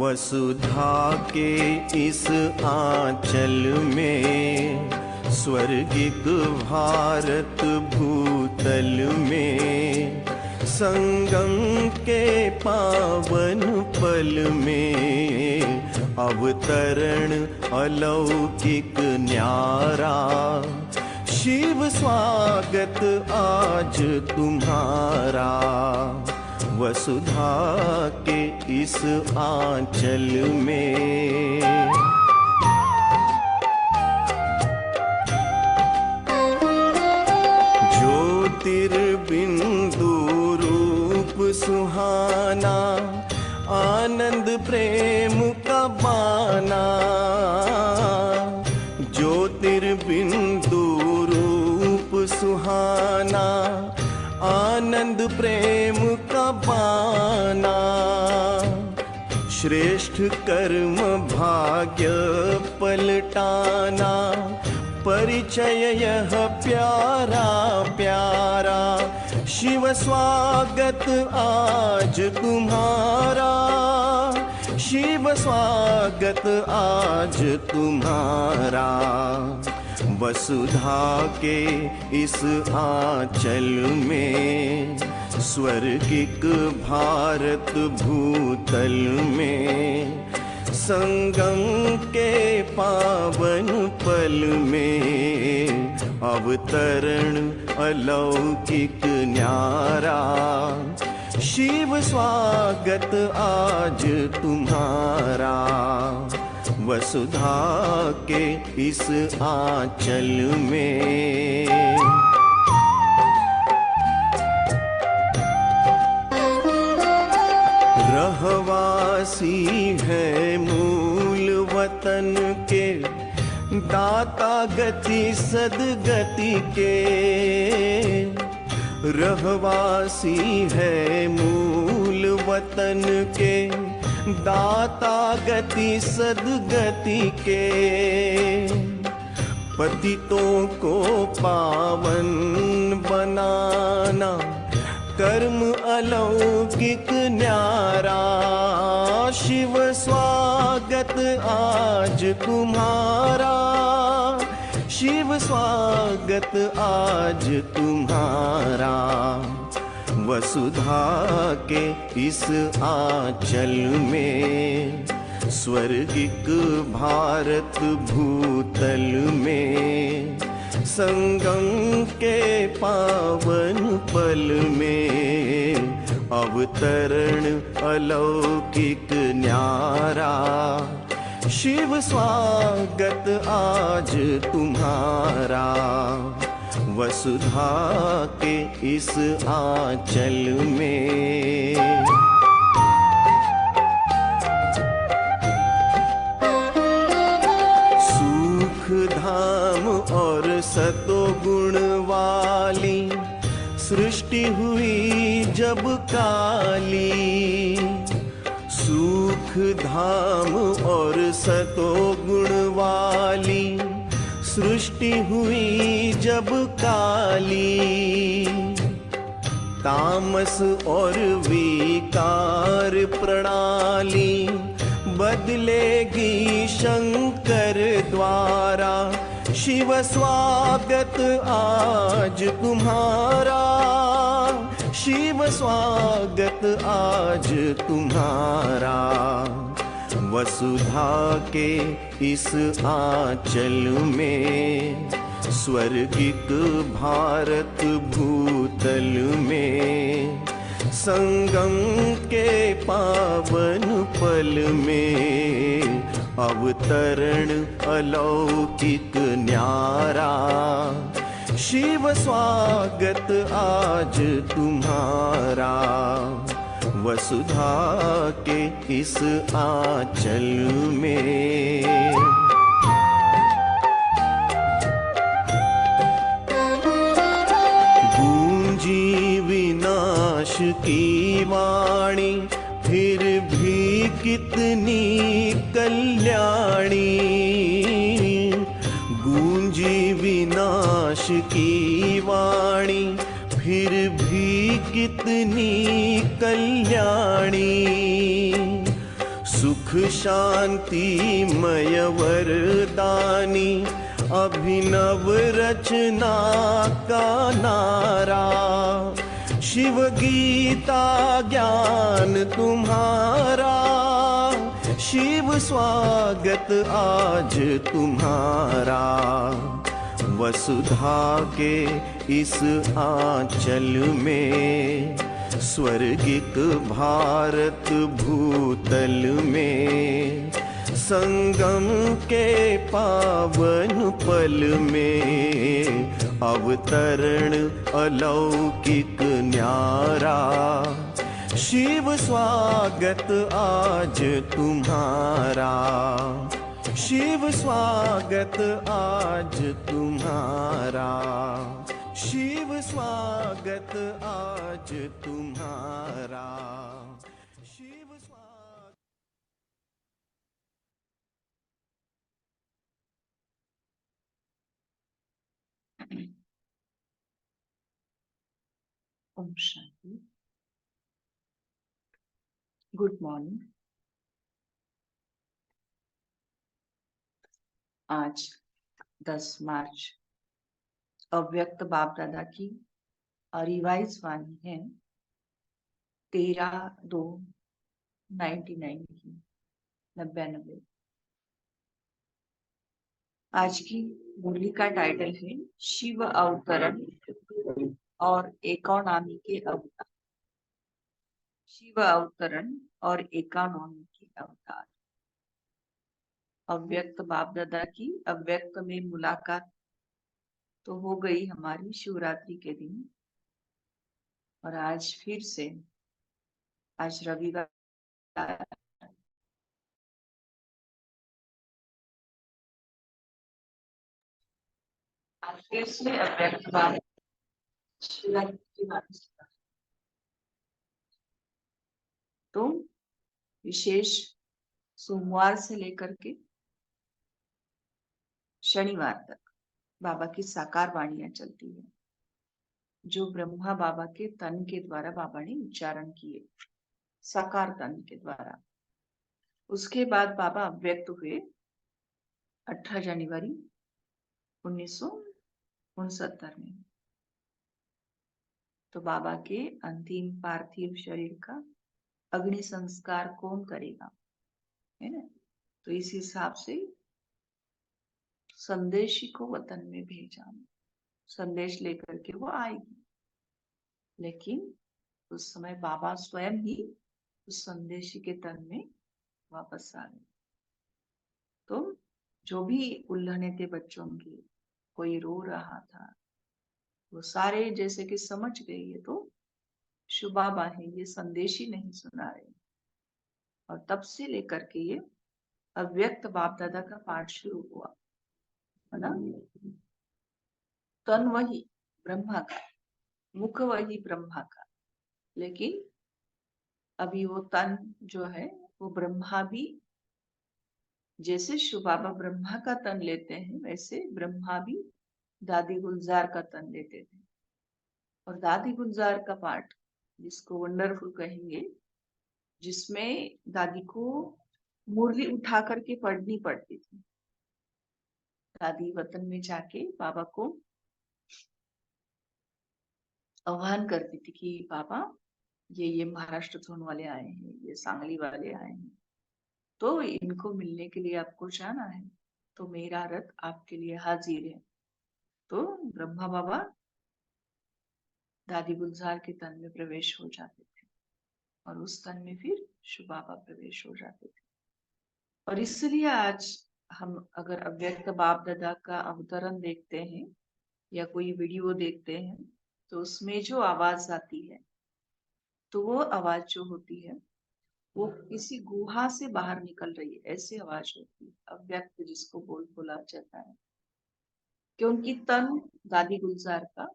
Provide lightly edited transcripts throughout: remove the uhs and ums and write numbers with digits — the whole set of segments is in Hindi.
वसुधा के इस आंचल में, स्वर्गिक भारत भूतल में, संगम के पावन पल में, अवतरण अलौकिक न्यारा। शिव स्वागत आज तुम्हारा, वसुधा के इस आंचल में। ज्योतिर्बिंदु रूप सुहाना, आनंद प्रेम का बाना। ज्योतिर्बिंदु रूप सुहाना, आनंद प्रेम का बाना। श्रेष्ठ कर्म भाग्य पलटाना, परिचय यह प्यारा प्यारा। शिव स्वागत आज तुम्हारा, शिव स्वागत आज तुम्हारा। वसुधा के इस आंचल में, स्वर्गिक भारत भूतल में, संगम के पावन पल में, अवतरण अलौकिक न्यारा। शिव स्वागत आज तुम्हारा, वसुधा के इस आंचल में। रहवासी है मूल वतन के, दाता गति सदगति के। रहवासी है मूल वतन के, दाता गति सदगति के। पतितों को पावन बनाना, कर्म अलौकिक न्यारा। शिव स्वागत आज तुम्हारा, शिव स्वागत आज तुम्हारा। वसुधा के इस आंचल में, स्वर्गिक भारत भूतल में, संगम के पावन पल में, अवतरण अलौकिक न्यारा। शिव स्वागत आज तुम्हारा, वसुधा के इस आंचल में। सुख धाम और सतो गुण वाली, सृष्टि हुई जब काली। सुख धाम और सतो गुण वाली, सृष्टि हुई जब काली। तामस और विकार प्रणाली, बदलेगी शंकर द्वारा। शिव स्वागत आज तुम्हारा, शिव स्वागत आज तुम्हारा। वसुधा के इस आंचल में, स्वर्गिक भारत भूतल में, संगम के पावन पल में, अवतरण अलौकिक न्यारा। शिव स्वागत आज तुम्हारा, वसुधा के इस आंचल में। गूंजी विनाश की वाणी, फिर भी कितनी कल्याणी। गूंजी विनाश की वाणी, फिर भी कितनी कल्याणी। सुख शांतिमय वरदानी अभिनव रचना का नारा। शिव गीता ज्ञान तुम्हारा, शिव स्वागत आज तुम्हारा। वसुधा के इस आंचल में, स्वर्गिक भारत भूतल में, संगम के पावन पल में अवतरण अलौकिक न्यारा। शिव स्वागत आज तुम्हारा, शिव स्वागत आज तुम्हारा, शिव स्वागत आज तुम्हारा, शिव स्वागत। ओम शांति। Good morning. आज 10 मार्च अव्यक्त बाप दादा की रिवाइज वाणी है 13/2/99 की 99। आज की मुरली का टाइटल है शिव अवतरण और एकानॉमी के अवतार। शिव अवतरण और एकानॉमी के अवतार। अव्यक्त बाप दादा की अव्यक्त में मुलाकात तो हो गई हमारी शिवरात्रि के दिन, और आज फिर से, आज रविवार, आज फिर से अव्यक्त बाप शिवरात्रि की बात। तो विशेष सोमवार से लेकर के शनिवार तक बाबा की साकार वाणियां चलती है, जो ब्रह्मा बाबा के तन के द्वारा बाबा ने उच्चारण किए, साकार तन के द्वारा। उसके बाद बाबा अव्यक्त हुए 18 जनवरी 1969 में। तो बाबा के अंतिम पार्थिव शरीर का अग्नि संस्कार कौन करेगा, है ना? तो इस हिसाब से संदेशी को वतन में भेजा, संदेश लेकर के वो आएगी। लेकिन उस समय बाबा स्वयं ही उस संदेशी के तन में वापस आ गए। तो जो भी उल्लहने थे बच्चों की, कोई रो रहा था, वो सारे जैसे कि समझ गए ये तो शिव बाबा है, ये संदेशी नहीं सुना रहे। और तब से लेकर के ये अव्यक्त बाप दादा का पाठ शुरू हुआ, है ना? तन वही ब्रह्मा का, मुख वही ब्रह्मा का, लेकिन अभी वो तन जो है वो ब्रह्मा भी, जैसे शिव बाबा ब्रह्मा का तन लेते हैं वैसे ब्रह्मा भी दादी गुलजार का तन लेते थे। और दादी गुलजार का पाठ, जिसको वंडरफुल कहेंगे, जिसमें दादी को मुरली उठा करके पढ़नी पड़ती थी। दादी वतन में जाके बाबा को आह्वान करती थी कि बाबा ये महाराष्ट्र थोन वाले आए हैं, ये सांगली वाले आए हैं, तो इनको मिलने के लिए आपको जाना है, तो मेरा रथ आपके लिए हाजिर है। तो ब्रह्मा बाबा दादी गुलजार के तन में प्रवेश हो जाते थे, और उस तन में फिर शिव बाबा प्रवेश हो जाते थे। और इसलिए आज हम अगर अव्यक्त बाप दादा का अवतरण देखते हैं या कोई वीडियो देखते हैं, तो उसमें जो आवाज आती है, तो वो आवाज जो होती है वो किसी गुहा से बाहर निकल रही है, ऐसी आवाज होती है, अव्यक्त जिसको बोला जाता है। क्योंकि तन दादी गुलजार का,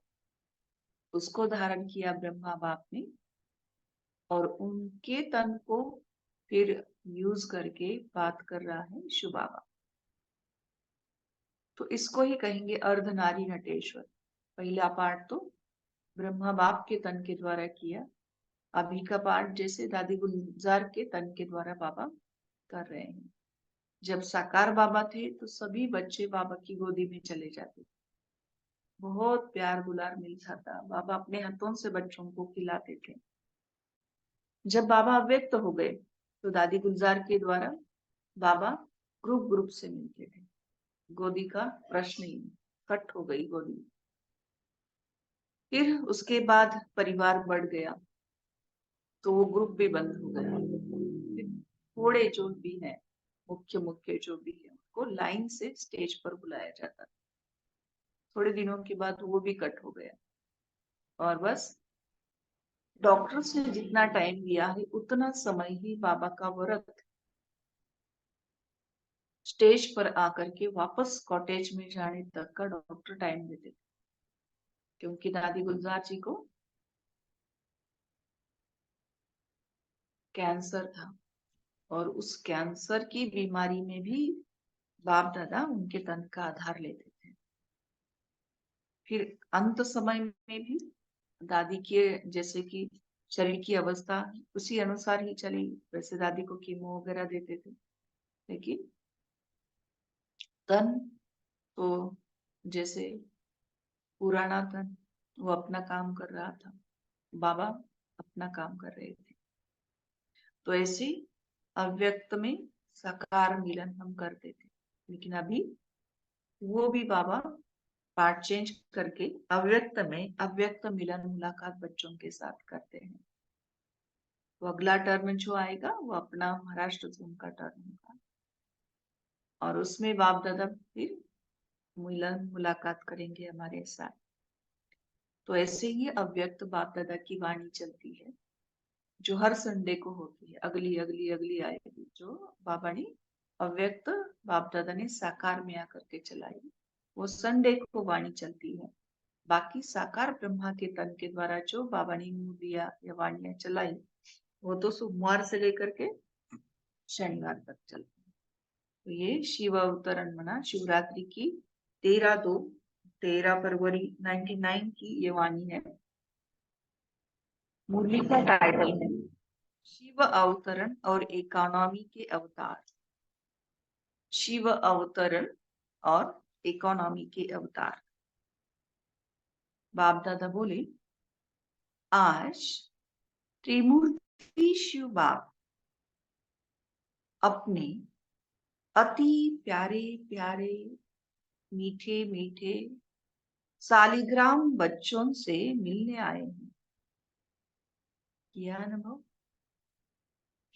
उसको धारण किया ब्रह्मा बाप ने, और उनके तन को फिर यूज करके बात कर रहा है शिव बाबा। तो इसको ही कहेंगे अर्धनारी नटेश्वर। पहला पाठ तो ब्रह्मा बाप के तन के द्वारा किया, अभी का पाठ जैसे दादी गुलजार के तन के द्वारा बाबा कर रहे हैं। जब साकार बाबा थे तो सभी बच्चे बाबा की गोदी में चले जाते थे, बहुत प्यार दुलार मिलता था, बाबा अपने हाथों से बच्चों को खिलाते थे। जब बाबा अव्यक्त हो गए तो दादी गुलजार के द्वारा बाबा ग्रुप ग्रुप से मिलते थे, गोदी का प्रश्न ही नहीं, कट हो गई गोदी। फिर उसके बाद परिवार बढ़ गया तो वो ग्रुप भी बंद हो गया। फिर थोड़े जो भी है, मुख्य मुख्य जो भी है, उनको लाइन से स्टेज पर बुलाया जाता था। थोड़े दिनों के बाद वो भी कट हो गया और बस डॉक्टर्स ने जितना टाइम दिया है उतना समय ही बाबा का व्रत स्टेज पर आकर के वापस कॉटेज में जाने तक का डॉक्टर टाइम देते थे, क्योंकि दादी गुलजार जी को कैंसर था और उस कैंसर की बीमारी में भी बाप दादा उनके तन का आधार लेते थे। फिर अंत समय में भी दादी के जैसे कि शरीर की अवस्था उसी अनुसार ही चली, वैसे दादी को कीमो वगैरह देते थे, लेकिन तन तो जैसे पुराना तन वो अपना काम कर रहा था, बाबा अपना काम कर रहे थे। तो ऐसे अव्यक्त में साकार मिलन हम करते थे, लेकिन अभी वो भी बाबा पार्ट चेंज करके अव्यक्त में अव्यक्त मिलन मुलाकात बच्चों के साथ करते हैं। तो अगला टर्म जो आएगा वो अपना महाराष्ट्र जोन का टर्म होगा और उसमें बाप दादा फिर मिलन मुलाकात करेंगे हमारे साथ। तो ऐसे ही अव्यक्त बाप दादा की वाणी चलती है जो हर संडे को होती है, अगली अगली अगली आएगी, जो बाबा ने अव्यक्त बाप दादा ने साकार में आकर के चलाई, वो संडे को वाणी चलती है। बाकी साकार ब्रह्मा के तन के द्वारा जो बाबा ने मूर्तियां या वाणियां चलाई वो तो सोमवार से लेकर के शनिवार तक चलती है। तो ये शिव अवतरण मना शिवरात्रि की 13 फरवरी 99 की ये वाणी है। मुरली का टाइटल है शिव अवतरण और इकोनॉमी के अवतार। शिव अवतरण और इकोनॉमी के अवतार। बाप दादा बोले आज त्रिमूर्ति शिव बाप अपने अति प्यारे प्यारे मीठे मीठे सालिग्राम बच्चों से मिलने आए हैं। किया अनुभव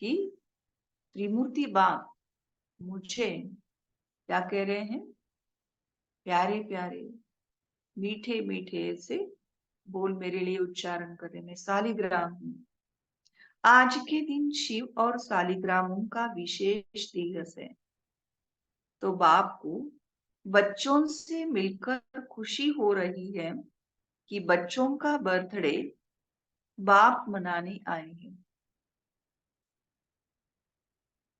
कि त्रिमूर्ति बाप मुझे क्या कह रहे हैं, प्यारे प्यारे मीठे मीठे से बोल मेरे लिए उच्चारण कर रहे, मैं सालिग्राम हूं। आज के दिन शिव और सालिग्रामों का विशेष दिवस है, तो बाप को बच्चों से मिलकर खुशी हो रही है कि बच्चों का बर्थडे बाप मनाने आए हैं।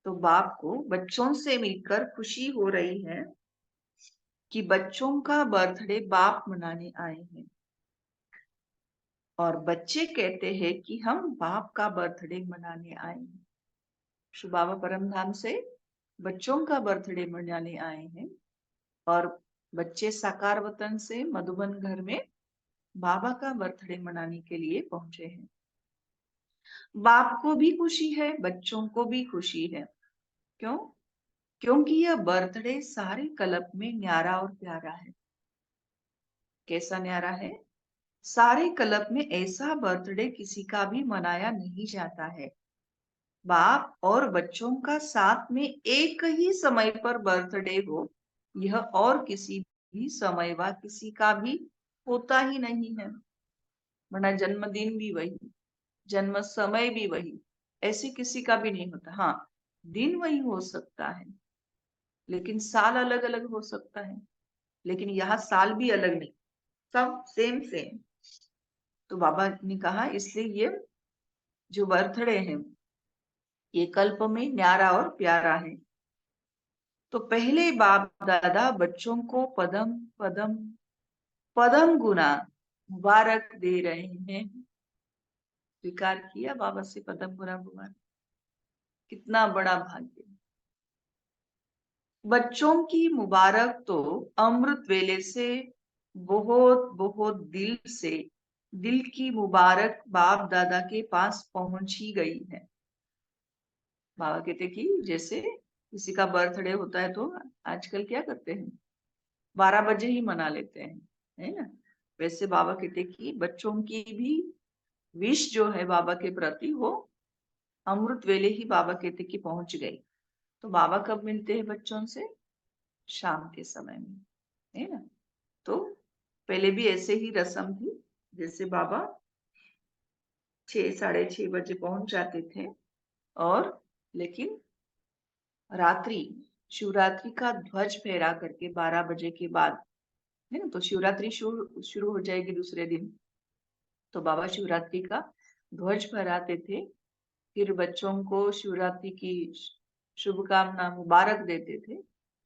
तो बाप को बच्चों से मिलकर खुशी हो रही है कि बच्चों का बर्थडे बाप मनाने आए हैं और बच्चे कहते हैं कि हम बाप का बर्थडे मनाने आए हैं। शिव बाबा परम धाम से बच्चों का बर्थडे मनाने आए हैं और बच्चे साकार वतन से मधुबन घर में बाबा का बर्थडे मनाने के लिए पहुंचे हैं। बाप को भी खुशी है, बच्चों को भी खुशी है। क्यों? क्योंकि यह बर्थडे सारे कल्प में न्यारा और प्यारा है। कैसा न्यारा है? सारे कल्प में ऐसा बर्थडे किसी का भी मनाया नहीं जाता है। बाप और बच्चों का साथ में एक ही समय पर बर्थडे हो, यह और किसी भी समय व किसी का भी होता ही नहीं है। वरना जन्मदिन भी वही, जन्म समय भी वही, ऐसे किसी का भी नहीं होता। हाँ, दिन वही हो सकता है लेकिन साल अलग अलग हो सकता है, लेकिन यहाँ साल भी अलग नहीं, सब सेम सेम। तो बाबा ने कहा इसलिए ये जो बर्थडे है ये कल्प में न्यारा और प्यारा है। तो पहले बाप दादा बच्चों को पदम पदम पदम गुना मुबारक दे रहे हैं। स्वीकार किया बाबा से पदम गुना मुबारक, कितना बड़ा भाग्य। बच्चों की मुबारक तो अमृत वेले से बहुत बहुत दिल की मुबारक बाप दादा के पास पहुंच ही गई है। बाबा कहते कि जैसे किसी का बर्थडे होता है तो आजकल क्या करते हैं, 12 बजे ही मना लेते हैं, है ना। वैसे बाबा कहते कि बच्चों की भी विश जो है बाबा के प्रति वो अमृत वेले ही बाबा कहते कि पहुंच गई। तो बाबा कब मिलते हैं बच्चों से? शाम के समय में, है ना। तो पहले भी ऐसे ही रस्म थी, जैसे बाबा 6 साढ़े 6 बजे पहुंच जाते थे, और लेकिन रात्रि शिवरात्रि का ध्वज फहरा करके 12 बजे के बाद, है ना, तो शिवरात्रि शुरू शुरू हो जाएगी दूसरे दिन, तो बाबा शिवरात्रि का ध्वज फहराते थे, फिर बच्चों को शिवरात्रि की शुभकामना मुबारक देते थे,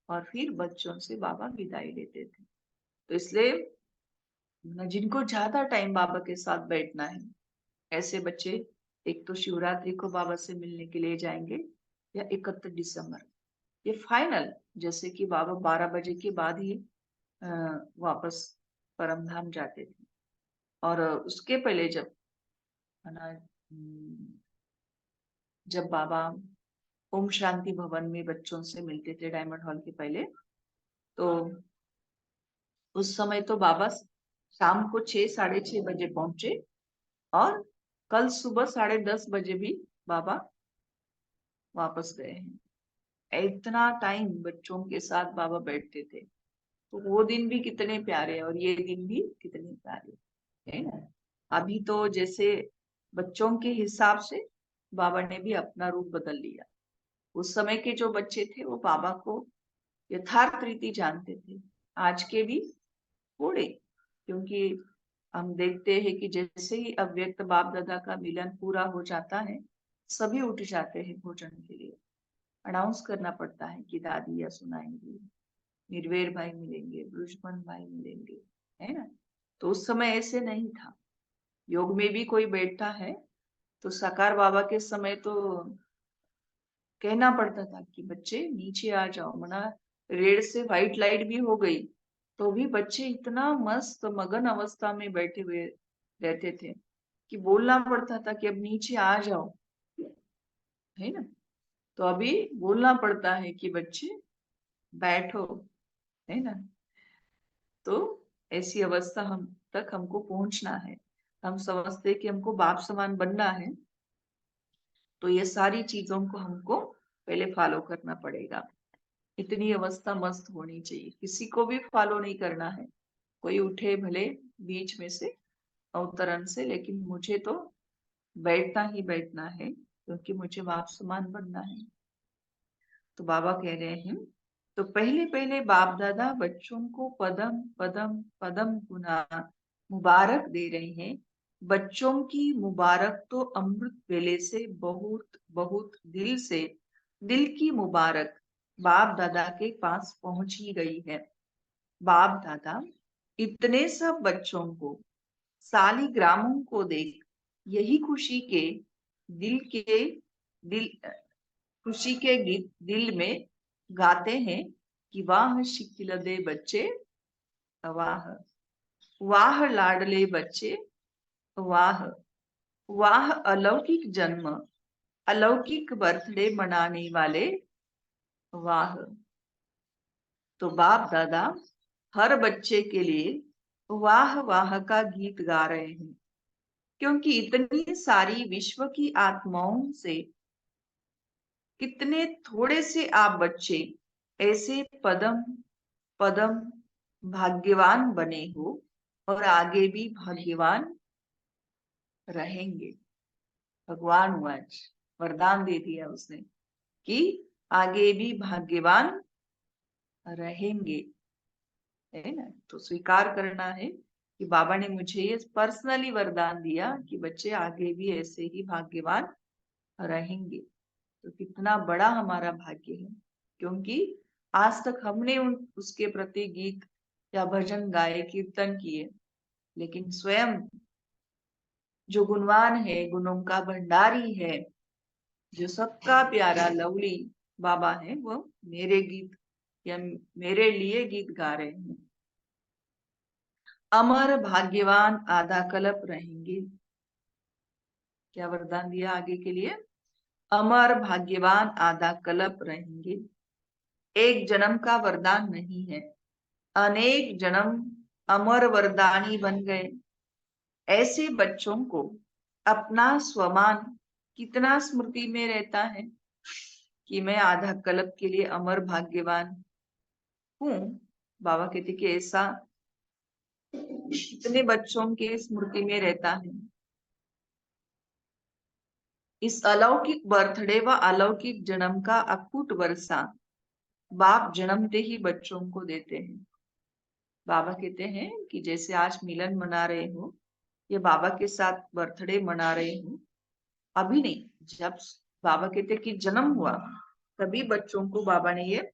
और फिर बच्चों से बाबा विदाई लेते थे। तो इसलिए जिनको ज्यादा टाइम बाबा के साथ बैठना है, ऐसे बच्चे एक तो शिवरात्रि को बाबा से मिलने के लिए जाएंगे, या 31 दिसंबर, ये फाइनल, जैसे कि बाबा 12 बजे के बाद ही वापस परम धाम जाते थे। और उसके पहले जब, है ना, जब बाबा ओम शांति भवन में बच्चों से मिलते थे डायमंड हॉल के पहले, तो उस समय तो बाबा शाम को 6 साढ़े 6 बजे पहुंचे, और कल सुबह 10:30 बजे भी बाबा वापस गए हैं। इतना टाइम बच्चों के साथ बाबा बैठते थे, तो वो दिन भी कितने प्यारे और ये दिन भी कितने प्यारे, है ना। अभी तो जैसे बच्चों के हिसाब से बाबा ने भी अपना रूप बदल लिया। उस समय के जो बच्चे थे वो बाबा को यथार्थ रीति जानते थे, आज के भी थोड़े, क्योंकि हम देखते हैं कि जैसे ही अव्यक्त बाप दादा का मिलन पूरा हो जाता है, सभी उठ जाते हैं भोजन के लिए। अनाउंस करना पड़ता है कि दादी या सुनाएंगी, निर्वेर भाई मिलेंगे, ब्रुजमन भाई मिलेंगे, है ना। तो उस समय ऐसे नहीं था। योग में भी कोई बैठता है तो साकार बाबा के समय तो कहना पड़ता था कि बच्चे नीचे आ जाओ, मना रेड से व्हाइट लाइट भी हो गई तो भी बच्चे इतना मस्त मगन अवस्था में बैठे हुए रहते थे कि बोलना पड़ता था कि अब नीचे आ जाओ, है ना। तो अभी बोलना पड़ता है कि बच्चे बैठो, है ना। तो ऐसी अवस्था हम तक हमको पहुंचना है। हम समझते कि हमको बाप समान बनना है, तो ये सारी चीजों को हमको पहले फॉलो करना पड़ेगा। इतनी अवस्था मस्त होनी चाहिए, किसी को भी फॉलो नहीं करना है। कोई उठे भले बीच में से अवतरण से, लेकिन मुझे तो बैठना ही बैठना है, क्योंकि मुझे बाप समान बनना है। तो बाबा कह रहे हैं, तो पहले पहले बाप दादा बच्चों को पदम पदम पदम गुना मुबारक दे रहे हैं। बच्चों की मुबारक तो अमृत वेले से बहुत बहुत दिल से, दिल की मुबारक बाप दादा के पास पहुंच ही गई है। बाप दादा इतने सब बच्चों को, सालिग्रामों को देख यही दिल खुशी के गीत दिल में गाते हैं कि वाह शिकिलदे बच्चे, वाह वाह लाडले बच्चे, वाह वाह अलौकिक जन्म, अलौकिक बर्थडे मनाने वाले, वाह। तो बाप दादा हर बच्चे के लिए वाह वाह का गीत गा रहे हैं, क्योंकि इतनी सारी विश्व की आत्माओं से कितने थोड़े से आप बच्चे ऐसे पदम पदम भाग्यवान बने हो, और आगे भी भाग्यवान रहेंगे। भगवान आज वरदान दे दिया उसने कि आगे भी भाग्यवान रहेंगे, है ना। तो स्वीकार करना है कि बाबा ने मुझे ये पर्सनली वरदान दिया कि बच्चे आगे भी ऐसे ही भाग्यवान रहेंगे। तो कितना बड़ा हमारा भाग्य है, क्योंकि आज तक हमने उसके प्रति गीत या भजन गाए, कीर्तन किए, लेकिन स्वयं जो गुणवान है, गुणों का भंडारी है, जो सबका प्यारा लवली बाबा है, वो मेरे गीत या मेरे लिए गीत गा रहे हैं। अमर भाग्यवान आधा कल्प रहेंगे। क्या वरदान दिया आगे के लिए? अमर भाग्यवान आधा कल्प रहेंगे। एक जन्म का वरदान नहीं है, अनेक जन्म अमर वरदानी बन गए। ऐसे बच्चों को अपना स्वमान कितना स्मृति में रहता है कि मैं आधा कल्प के लिए अमर भाग्यवान हूं। बाबा कहते कि ऐसा कितने बच्चों के स्मृति में रहता है। इस अलौकिक बर्थडे व अलौकिक जन्म का अकूट वर्षा बाप जन्मते ही बच्चों को देते हैं। बाबा कहते हैं कि जैसे आज मिलन मना रहे हो या बाबा के साथ बर्थडे मना रहे हो, अभी नहीं, जब बाबा कहते कि जन्म हुआ तभी बच्चों को बाबा ने ये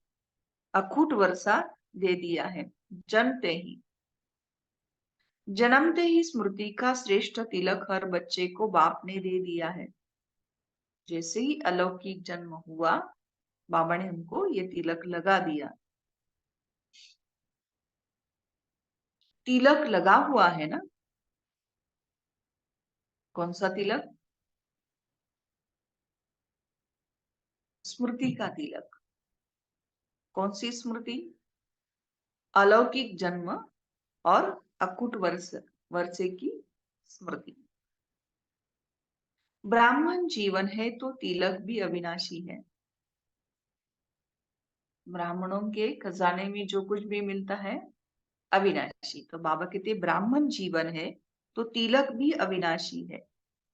अकूट वर्षा दे दिया है। जन्मते ही स्मृति का श्रेष्ठ तिलक हर बच्चे को बाप ने दे दिया है। जैसे ही अलौकिक जन्म हुआ, बाबा ने हमको ये तिलक लगा दिया। तिलक लगा हुआ है ना? कौन सा तिलक? स्मृति का तिलक। कौन सी स्मृति? अलौकिक जन्म और अकूट वर्षे की स्मृति। ब्राह्मण जीवन है तो तिलक भी अविनाशी है। ब्राह्मणों के खजाने में जो कुछ भी मिलता है अविनाशी। तो बाबा कहते ब्राह्मण जीवन है तो तिलक भी अविनाशी है।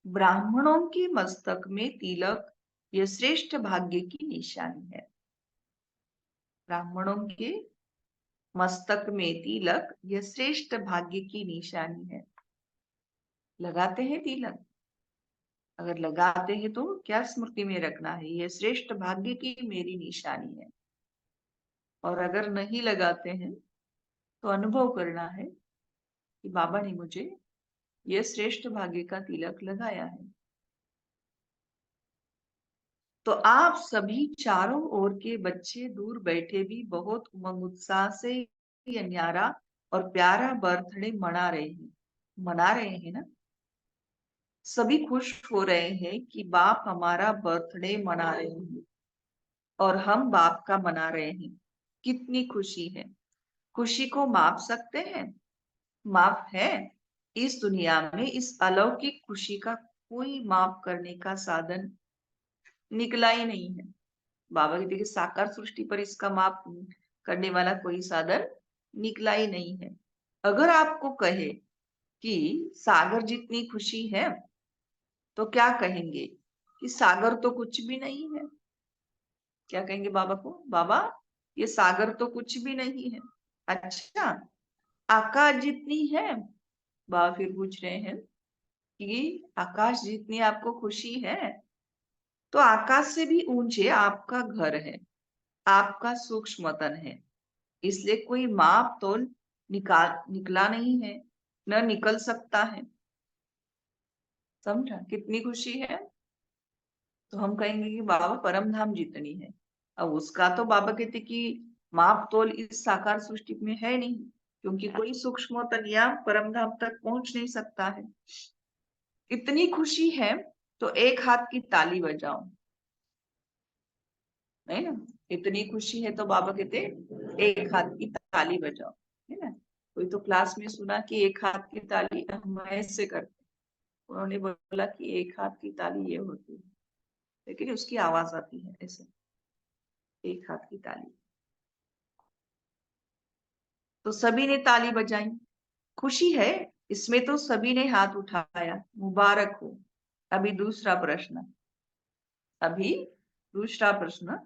ब्राह्मणों के मस्तक में तिलक यह श्रेष्ठ भाग्य की निशानी है। ब्राह्मणों के मस्तक में तिलक यह श्रेष्ठ भाग्य की निशानी है। लगाते हैं तिलक? अगर लगाते हैं तो क्या स्मृति में रखना है? यह श्रेष्ठ भाग्य की मेरी निशानी है। और अगर नहीं लगाते हैं तो अनुभव करना है कि बाबा ने मुझे यह श्रेष्ठ भाग्य का तिलक लगाया है। तो आप सभी चारों ओर के बच्चे दूर बैठे भी बहुत उमंग उत्साह से ये न्यारा और प्यारा बर्थडे मना रहे हैं ना? सभी खुश हो रहे हैं कि बाप हमारा बर्थडे मना रहे हैं और हम बाप का मना रहे हैं। कितनी खुशी है! खुशी को माप सकते हैं? माप है? इस दुनिया में इस अलौकिक खुशी का कोई माप करने का साधन निकला ही नहीं है। बाबा कहते कि साकार सृष्टि पर इसका माप करने वाला कोई साधन निकला ही नहीं है। अगर आपको कहे कि सागर जितनी खुशी है तो क्या कहेंगे? कि सागर तो कुछ भी नहीं है। क्या कहेंगे बाबा को? बाबा ये सागर तो कुछ भी नहीं है। अच्छा, आकाश जितनी है? बाबा फिर पूछ रहे हैं कि आकाश जितनी आपको खुशी है तो आकाश से भी ऊंचे आपका घर है, आपका सूक्ष्मतन है। इसलिए कोई माप तो निकला नहीं है, न निकल सकता है। समझा कितनी खुशी है? तो हम कहेंगे कि बाबा परम धाम जितनी है। अब उसका तो बाबा कहते कि माप तोल इस साकार सृष्टि में है नहीं, क्योंकि कोई सूक्ष्मतन या परम धाम तक पहुंच नहीं सकता है। इतनी खुशी है तो एक हाथ की ताली बजाओ, है ना? इतनी खुशी है तो बाबा कहते एक हाथ की ताली बजाओ, है ना? कोई तो क्लास में सुना कि एक हाथ की ताली हम ऐसे करते, उन्होंने बोला कि एक हाथ की ताली ये होती है, लेकिन उसकी आवाज आती है ऐसे, एक हाथ की ताली। तो सभी ने ताली बजाई, खुशी है इसमें तो सभी ने हाथ उठाया, मुबारक हो। अभी दूसरा प्रश्न, अभी दूसरा प्रश्न।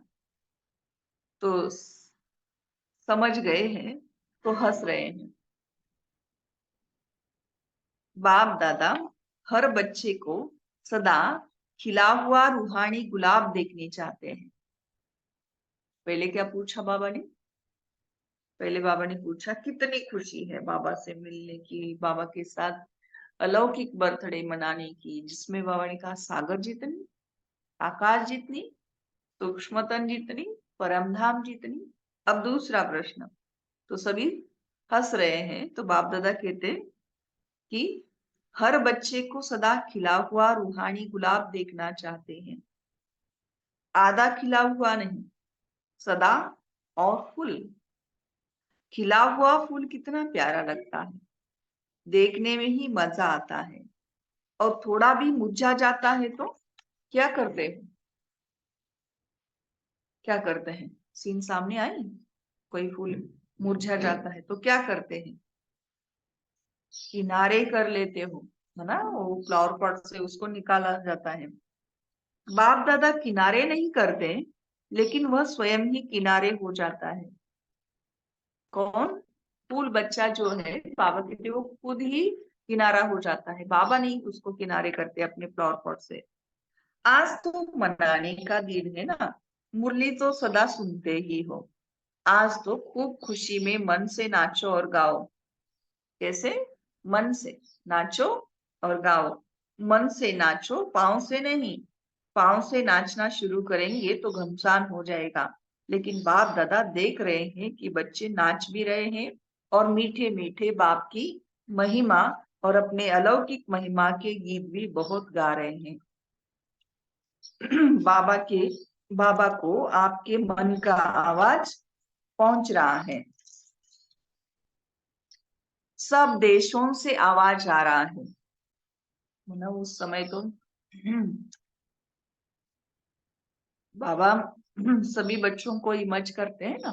तो समझ गए हैं तो हंस रहे हैं। बाप दादा हर बच्चे को सदा खिला हुआ रूहानी गुलाब देखने चाहते हैं। पहले क्या पूछा बाबा ने? पहले बाबा ने पूछा कितनी खुशी है बाबा से मिलने की, बाबा के साथ अलौकिक बर्थडे मनाने की, जिसमें बाबा ने कहा सागर जितनी, आकाश जितनी, सूक्ष्मतन जितनी, परमधाम जितनी। अब दूसरा प्रश्न, तो सभी हंस रहे हैं, तो बाप दादा कहते हैं कि हर बच्चे को सदा खिला हुआ रूहानी गुलाब देखना चाहते हैं, आधा खिला हुआ नहीं, सदा और फुल। खिला हुआ फूल कितना प्यारा लगता है, देखने में ही मजा आता है। और थोड़ा भी मुरझा जाता है तो क्या करते हैं? क्या करते हैं? सीन सामने आई, कोई फूल मुरझा जाता है तो क्या करते हैं? किनारे कर लेते हो, है ना, वो फ्लावर पॉट से उसको निकाला जाता है। बाप दादा किनारे नहीं करते, लेकिन वह स्वयं ही किनारे हो जाता है। कौन? फूल बच्चा जो है, बाबा कहते वो खुद ही किनारा हो जाता है, बाबा नहीं उसको किनारे करते अपने फ्लावर पॉट से। आज तो मनाने का दिन है ना, मुरली तो सदा सुनते ही हो। आज तो खूब खुशी में मन से नाचो और गाओ। कैसे? मन से नाचो और गाओ। मन से नाचो, पाँव से नहीं। पाँव से नाचना शुरू करेंगे तो घमसान हो जाएगा। लेकिन बाप दादा देख रहे हैं कि बच्चे नाच भी रहे हैं और मीठे मीठे बाप की महिमा और अपने अलौकिक महिमा के गीत भी बहुत गा रहे हैं। बाबा के बाबा को आपके मन का आवाज पहुंच रहा है। सब देशों से आवाज आ रहा है। मतलब उस समय तो बाबा सभी बच्चों को इमर्ज करते हैं ना,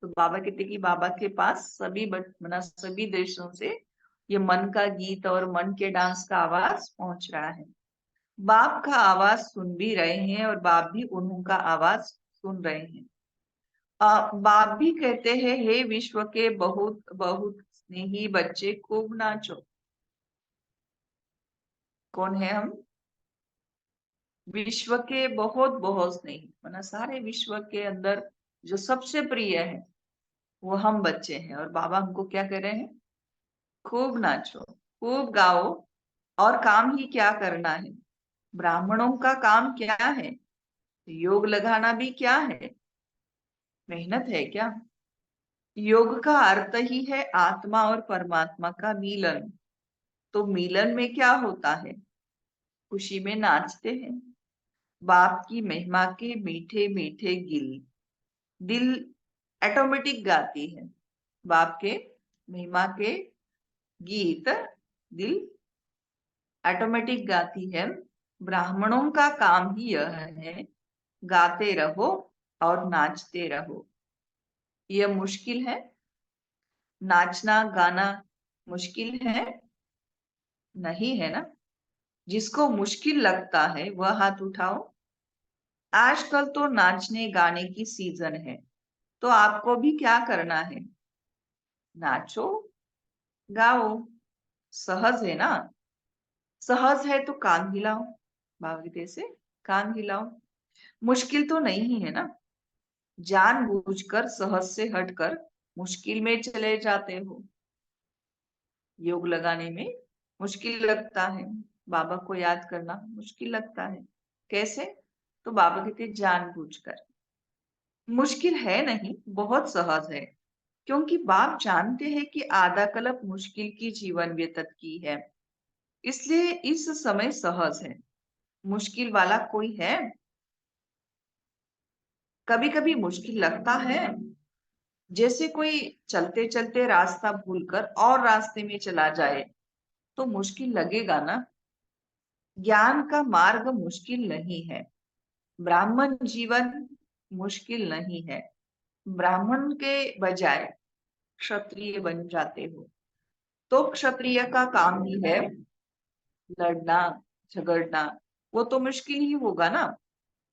तो बाबा कहते कि बाबा के पास मतलब सभी देशों से ये मन का गीत और मन के डांस का आवाज पहुंच रहा है। बाप का आवाज सुन भी रहे हैं और बाप भी उनका आवाज सुन रहे हैं। बाप भी कहते हैं, हे विश्व के बहुत बहुत स्नेही बच्चे खूब नाचो। कौन है हम? विश्व के बहुत बहुत स्नेही, मतलब सारे विश्व के अंदर जो सबसे प्रिय है वो हम बच्चे हैं। और बाबा हमको क्या कह रहे हैं? खूब नाचो, खूब गाओ। और काम ही क्या करना है? ब्राह्मणों का काम क्या है? योग लगाना भी क्या है? मेहनत है क्या? योग का अर्थ ही है आत्मा और परमात्मा का मिलन। तो मिलन में क्या होता है? खुशी में नाचते हैं, बाप की महिमा के मीठे मीठे दिल ऑटोमेटिक गाती है। बाप के महिमा के गीत दिल ऑटोमेटिक गाती है। ब्राह्मणों का काम ही यह है, गाते रहो और नाचते रहो। यह मुश्किल है? नाचना गाना मुश्किल है? नहीं है ना। जिसको मुश्किल लगता है वह हाथ उठाओ। आजकल तो नाचने गाने की सीजन है, तो आपको भी क्या करना है? नाचो, गाओ। सहज है ना। सहज है तो कान हिलाओ, भावगीते से कान हिलाओ। मुश्किल तो नहीं है ना। जानबूझकर सहज से हटकर मुश्किल में चले जाते हो। योग लगाने में मुश्किल लगता है, बाबा को याद करना मुश्किल लगता है। कैसे? तो बाबा कहते जानबूझकर। मुश्किल है नहीं, बहुत सहज है। क्योंकि बाप जानते हैं कि आधा कल्प मुश्किल की जीवन व्यतीत की है, इसलिए इस समय सहज है। मुश्किल वाला कोई है? कभी कभी मुश्किल लगता है, जैसे कोई चलते चलते रास्ता भूलकर और रास्ते में चला जाए तो मुश्किल लगेगा ना। ज्ञान का मार्ग मुश्किल नहीं है, ब्राह्मण जीवन मुश्किल नहीं है। ब्राह्मण के बजाय क्षत्रिय बन जाते हो तो क्षत्रिय का काम ही है लड़ना झगड़ना, वो तो मुश्किल ही होगा ना।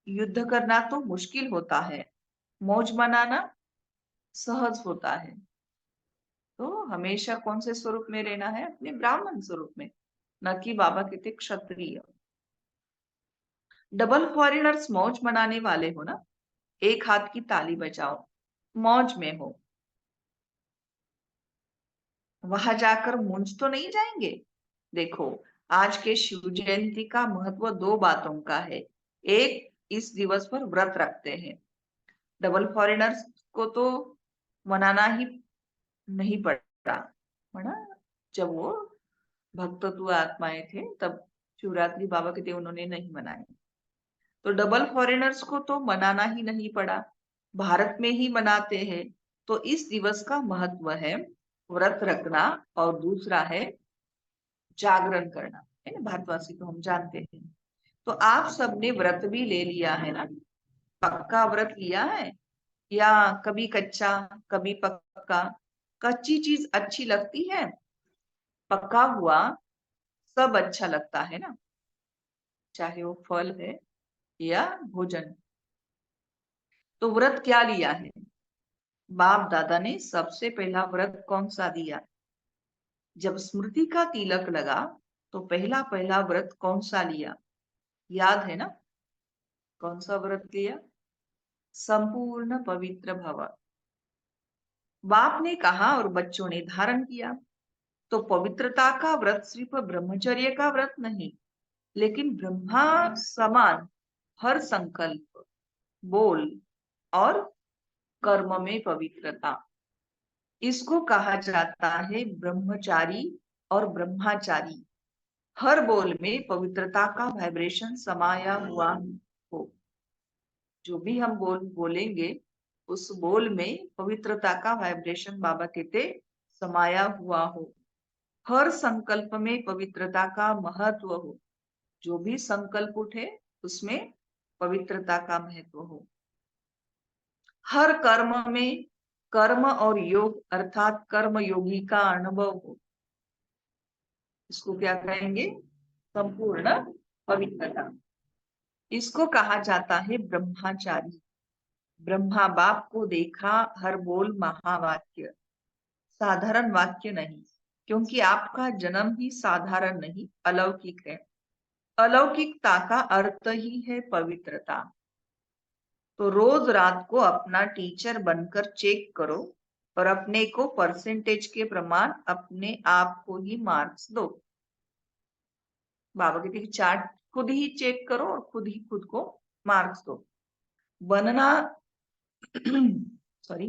युद्ध करना तो मुश्किल होता है, मौज मनाना सहज होता है। तो हमेशा कौन से स्वरूप में रहना है? अपने ब्राह्मण स्वरूप में, न कि बाबा कहते क्षत्रिय। डबल फॉरेनर्स मौज मनाने वाले हो ना, एक हाथ की ताली बजाओ, मौज में हो। वहां जाकर मुंज तो नहीं जाएंगे। देखो, आज के शिव जयंती का महत्व दो बातों का है। एक, इस दिवस पर व्रत रखते हैं। डबल फॉरेनर्स को तो मनाना ही नहीं पड़ा, है ना। जब वो भक्तत्व आत्माएं थे तब शिवरात्रि बाबा के थे, उन्होंने नहीं मनाई। तो डबल फॉरेनर्स को तो मनाना ही नहीं पड़ा, भारत में ही मनाते हैं। तो इस दिवस का महत्व है व्रत रखना और दूसरा है जागरण करना, है ना। भारतवासी तो हम जानते हैं। तो आप सबने व्रत भी ले लिया है ना, पक्का व्रत लिया है या कभी कच्चा कभी पक्का। कच्ची चीज अच्छी लगती है, पक्का हुआ सब अच्छा लगता है ना, चाहे वो फल है या भोजन। तो व्रत क्या लिया है? बाप दादा ने सबसे पहला व्रत कौन सा दिया? जब स्मृति का तिलक लगा तो पहला पहला व्रत कौन सा लिया? याद है ना? कौन सा व्रत लिया? संपूर्ण पवित्र भव। बाप ने कहा और बच्चों ने धारण किया। तो पवित्रता का व्रत सिर्फ ब्रह्मचर्य का व्रत नहीं, लेकिन ब्रह्मा समान हर संकल्प, बोल और कर्म में पवित्रता, इसको कहा जाता है ब्रह्मचारी और ब्रह्माचारी। हर बोल में पवित्रता का वाइब्रेशन समाया हुआ हो। जो भी हम बोलेंगे उस बोल में पवित्रता का वाइब्रेशन बाबा कहते समाया हुआ हो। हर संकल्प में पवित्रता का महत्व हो। जो भी संकल्प उठे उसमें पवित्रता का महत्व हो। हर कर्म में कर्म और योग अर्थात कर्म योगी का अनुभव हो। इसको क्या कहेंगे? संपूर्ण पवित्रता। इसको कहा जाता है ब्रह्माचारी। ब्रह्मा बाप को देखा हर बोल महावाक्य, साधारण वाक्य नहीं, क्योंकि आपका जन्म ही साधारण नहीं अलौकिक है। अलौकिकता का अर्थ ही है पवित्रता। तो रोज रात को अपना टीचर बनकर चेक करो और अपने को परसेंटेज के प्रमाण अपने आप को ही मार्क्स दो। बाबा कहते चार्ट खुद ही चेक करो और खुद ही खुद को मार्क्स दो। बनना सॉरी,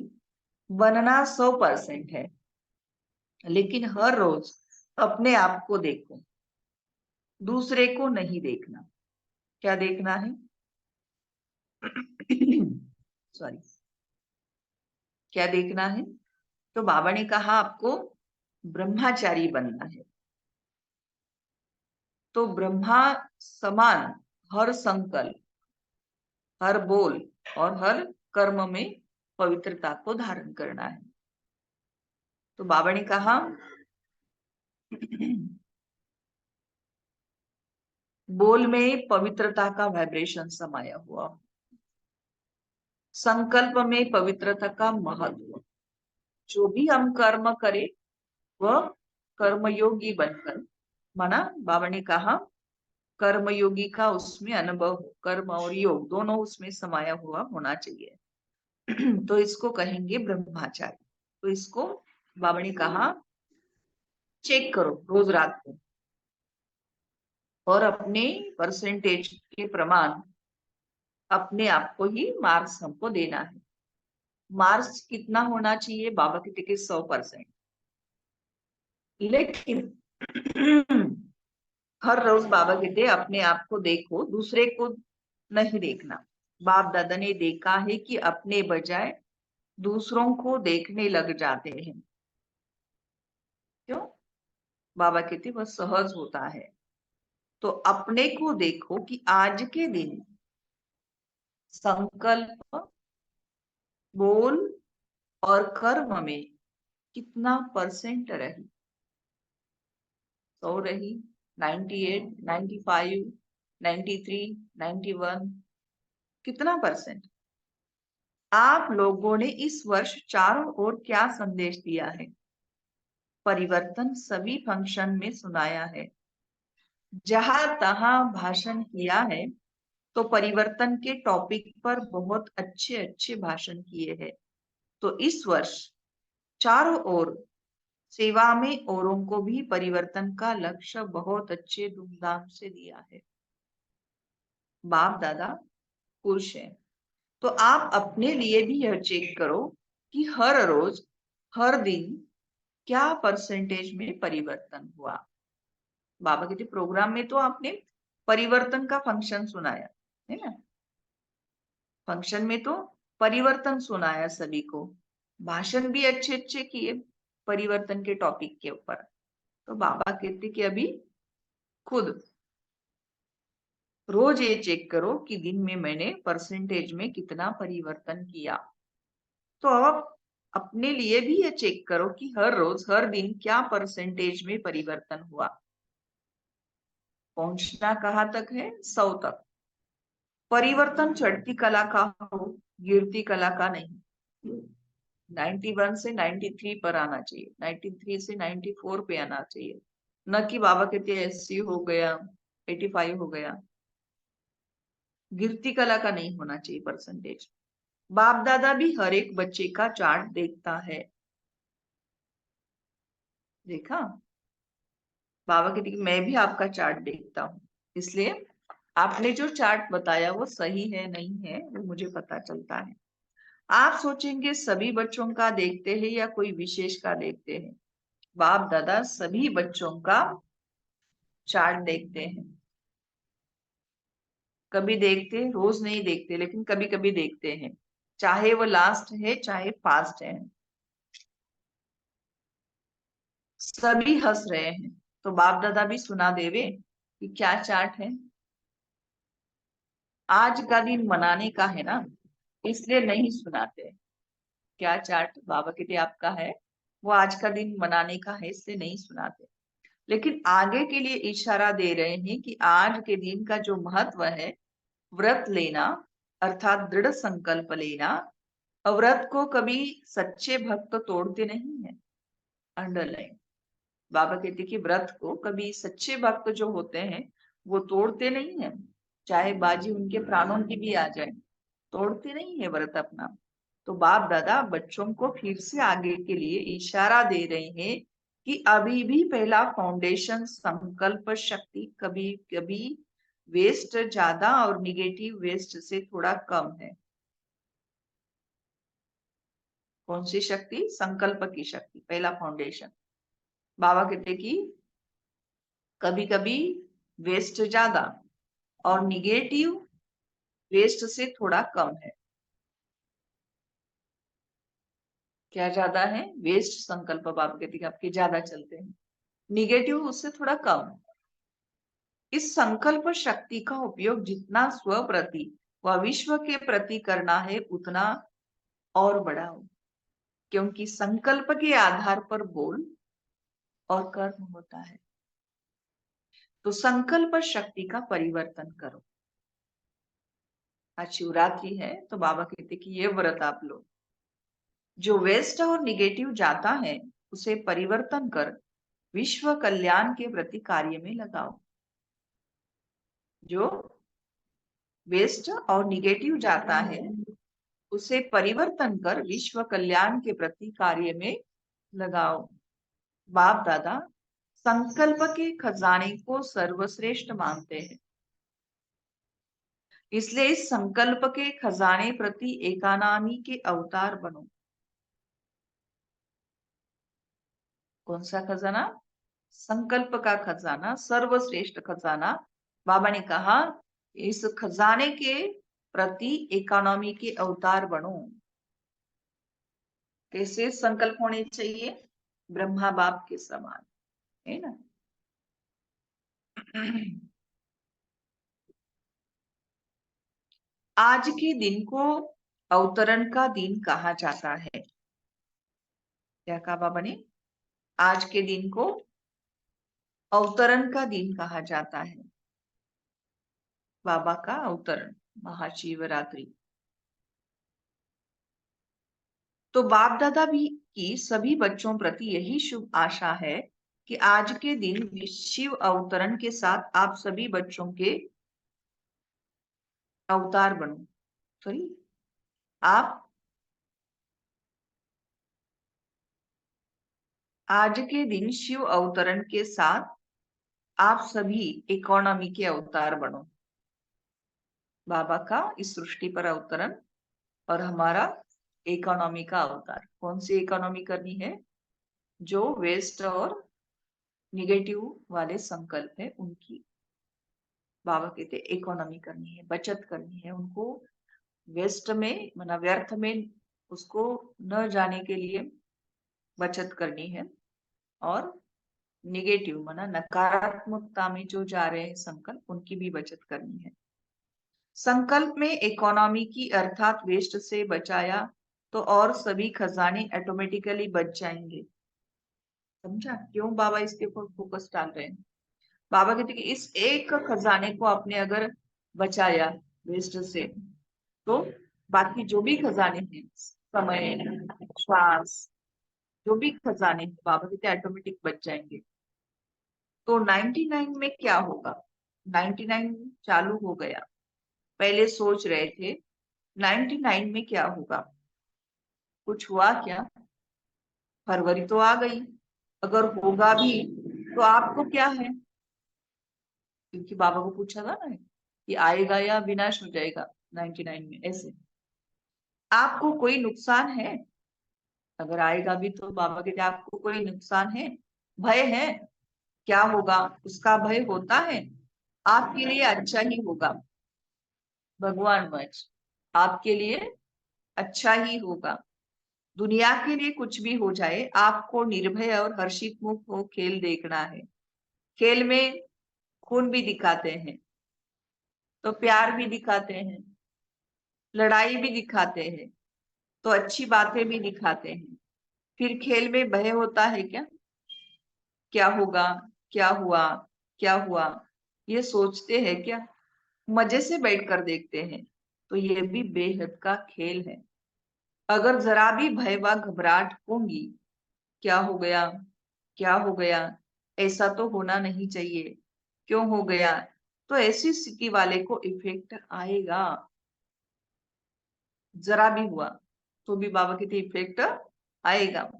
बनना 100% है, लेकिन हर रोज अपने आप को देखो, दूसरे को नहीं देखना। क्या देखना है? सॉरी, क्या देखना है? तो बाबा ने कहा आपको ब्रह्मचारी बनना है। तो ब्रह्मा समान हर संकल्प, हर बोल और हर कर्म में पवित्रता को धारण करना है। तो बाबा ने कहा बोल में पवित्रता का वाइब्रेशन समाया हुआ, संकल्प में पवित्रता का महत्व। जो भी हम कर्म करें वह कर्मयोगी बनकर, माना बाबा ने कहा कर्मयोगी का उसमें अनुभव हो, कर्म और योग दोनों उसमें समाया हुआ होना चाहिए। तो इसको कहेंगे ब्रह्मचारी। तो इसको बाबा ने कहा चेक करो रोज रात को और अपने परसेंटेज के प्रमाण अपने आप को ही मार्क्स हमको देना है। मार्क्स कितना होना चाहिए? बाबा की टिकट 100%। लेकिन हर रोज बाबा कहते अपने आप को देखो, दूसरे को नहीं देखना। बाप दादा ने देखा है कि अपने बजाय दूसरों को देखने लग जाते हैं। क्यों? बाबा कहते वह सहज होता है। तो अपने को देखो कि आज के दिन संकल्प, बोल और कर्म में कितना परसेंट रही। 100 रही, 98, 95, 93, 91, कितना परसेंट? आप लोगों ने इस वर्ष चारों ओर क्या संदेश दिया है? परिवर्तन सभी फंक्शन में सुनाया है, जहां तहां भाषण किया है। तो परिवर्तन के टॉपिक पर बहुत अच्छे अच्छे भाषण किए हैं। तो इस वर्ष चारों ओर सेवा में औरों को भी परिवर्तन का लक्ष्य बहुत अच्छे धूमधाम से दिया है। बाप दादा खुश है। तो आप अपने लिए भी यह चेक करो कि हर रोज हर दिन क्या परसेंटेज में परिवर्तन हुआ। बाबा कहते प्रोग्राम में तो आपने परिवर्तन का फंक्शन सुनाया है ना, फंक्शन में तो परिवर्तन सुनाया सभी को, भाषण भी अच्छे अच्छे किए परिवर्तन के टॉपिक के ऊपर। तो बाबा कहते कि अभी खुद रोज ये चेक करो कि दिन में मैंने परसेंटेज में कितना परिवर्तन किया। तो अब अपने लिए भी ये चेक करो कि हर रोज हर दिन क्या परसेंटेज में परिवर्तन हुआ। पहुंचना कहाँ तक है? 100 तक। परिवर्तन चढ़ती कला का हो, गिरती कला का नहीं। 91 से 93 पर आना चाहिए, 93 से 94 पे आना चाहिए, न कि बाबा कहते 80 हो गया, 85 हो गया। गिरती कला का नहीं होना चाहिए परसेंटेज। बाप दादा भी हर एक बच्चे का चार्ट देखता है। देखा, बाबा कहते कि मैं भी आपका चार्ट देखता हूँ, इसलिए आपने जो चार्ट बताया वो सही है नहीं है वो मुझे पता चलता है। आप सोचेंगे सभी बच्चों का देखते हैं या कोई विशेष का देखते हैं? बाप दादा सभी बच्चों का चार्ट देखते हैं। कभी देखते हैं, रोज नहीं देखते, लेकिन कभी कभी देखते हैं, चाहे वो लास्ट है चाहे फास्ट है। सभी हंस रहे हैं तो बाप दादा भी सुना देवे कि क्या चार्ट है। आज का दिन मनाने का है ना, इसलिए नहीं सुनाते। क्या चार्ट बाबा के लिए आपका है, वो आज का दिन मनाने का है इसलिए नहीं सुनाते, लेकिन आगे के लिए इशारा दे रहे हैं कि आज के दिन का जो महत्व है, व्रत लेना अर्थात दृढ़ संकल्प लेना। व्रत को कभी सच्चे भक्त तोड़ते नहीं है। अंडरलाइन, बाबा कहते कि व्रत को कभी सच्चे भक्त जो होते हैं वो तोड़ते नहीं है, चाहे बाजी उनके प्राणों की भी आ जाए, तोड़ते नहीं है व्रत अपना। तो बाप दादा बच्चों को फिर से आगे के लिए इशारा दे रहे हैं कि अभी भी पहला फाउंडेशन संकल्प शक्ति कभी कभी वेस्ट ज्यादा और निगेटिव वेस्ट से थोड़ा कम है। कौन सी शक्ति? संकल्प की शक्ति, पहला फाउंडेशन। बाबा कहते कि कभी कभी वेस्ट ज्यादा और निगेटिव वेस्ट से थोड़ा कम है। क्या ज्यादा है? वेस्ट संकल्प बाबा कहते कि आपके ज्यादा चलते हैं, निगेटिव उससे थोड़ा कम। इस संकल्प शक्ति का उपयोग जितना स्व प्रति व विश्व के प्रति करना है उतना और बढ़ाओ, क्योंकि संकल्प के आधार पर बोल और कर्म होता है। तो संकल्प शक्ति का परिवर्तन करो। आज शिवरात्रि है तो बाबा कहते कि ये व्रत आप लो, जो वेस्ट और निगेटिव जाता है उसे परिवर्तन कर विश्व कल्याण के प्रति कार्य में लगाओ। जो वेस्ट और निगेटिव जाता है उसे परिवर्तन कर विश्व कल्याण के प्रति कार्य में लगाओ। बाप दादा संकल्प के खजाने को सर्वश्रेष्ठ मानते हैं, इसलिए इस संकल्प के खजाने प्रति एकानामी के अवतार बनो। कौन सा खजाना? संकल्प का खजाना, सर्वश्रेष्ठ खजाना। बाबा ने कहा इस खजाने के प्रति इकोनॉमी के अवतार बनो। कैसे संकल्प होने चाहिए? ब्रह्मा बाप के समान, है ना। आज के दिन को अवतरण का दिन कहा जाता है। क्या कहा बाबा ने? आज के दिन को अवतरण का दिन कहा जाता है। बाबा का अवतरण महाशिवरात्रि। तो बाप दादा भी की सभी बच्चों प्रति यही शुभ आशा है कि आज के दिन शिव अवतरण के साथ आप सभी बच्चों के अवतार बनो। सॉरी, आप आज के दिन शिव अवतरण के साथ आप सभी इकोनॉमी के अवतार बनो। बाबा का इस सृष्टि पर अवतरण और हमारा इकोनॉमी का अवतार। कौन सी इकोनॉमी करनी है? जो वेस्ट और निगेटिव वाले संकल्प है उनकी बाबा कहते इकोनॉमी करनी है, बचत करनी है। उनको वेस्ट में मतलब व्यर्थ में उसको न जाने के लिए बचत करनी है, और निगेटिव माना नकारात्मकता में जो जा रहे हैं संकल्प, उनकी भी बचत करनी है। संकल्प में इकोनॉमी की अर्थात वेस्ट से बचाया तो और सभी खजाने ऑटोमेटिकली बच जाएंगे। समझा क्यों बाबा इसके ऊपर फोकस डाल रहे हैं? बाबा कहते कि इस एक खजाने को आपने अगर बचाया वेस्ट से, तो बाकी जो भी खजाने हैं, समय, श्वास, जो भी खजाने हैं, बाबा कहते ऑटोमेटिक बच जाएंगे। तो 99 में क्या होगा? 99 चालू हो गया, पहले सोच रहे थे 99 में क्या होगा, कुछ हुआ क्या? फरवरी तो आ गई, अगर होगा भी तो आपको क्या है? क्योंकि बाबा को पूछा था ना कि आएगा या विनाश हो जाएगा 99 में, ऐसे आपको कोई नुकसान है? अगर आएगा भी तो बाबा कहते आपको कोई नुकसान है, भय है? क्या होगा? उसका भय होता है, आपके लिए अच्छा ही होगा। भगवान मच आपके लिए अच्छा ही होगा। दुनिया के लिए कुछ भी हो जाए, आपको निर्भय और हर्षित मुख हो खेल देखना है। खेल में खून भी दिखाते हैं, तो प्यार भी दिखाते हैं, लड़ाई भी दिखाते हैं, तो अच्छी बातें भी दिखाते हैं। फिर खेल में भय होता है क्या? क्या होगा, क्या हुआ, क्या हुआ, ये सोचते हैं क्या? मजे से बैठकर देखते हैं। तो ये भी बेहद का खेल है। अगर जरा भी भय व घबराहट होंगी, क्या हो गया, क्या हो गया, ऐसा तो होना नहीं चाहिए, क्यों हो गया, तो ऐसी स्थिति वाले को इफेक्ट आएगा। जरा भी हुआ तो भी बाबा कहते इफेक्ट आएगा।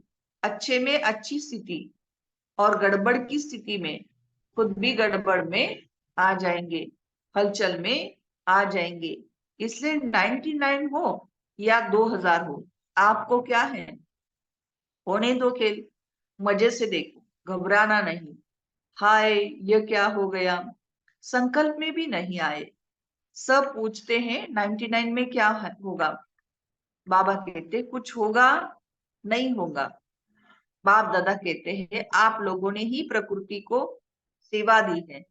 अच्छे में अच्छी स्थिति और गड़बड़ की स्थिति में खुद भी गड़बड़ में आ जाएंगे, हलचल में आ जाएंगे। इसलिए 99 हो या 2000 हो, आपको क्या है, होने दो खेल, मजे से देखो, घबराना नहीं। हाय ये क्या हो गया, संकल्प में भी नहीं आए। सब पूछते हैं 99 में क्या होगा, बाबा कहते कुछ होगा नहीं होगा। बाप दादा कहते हैं आप लोगों ने ही प्रकृति को सेवा दी है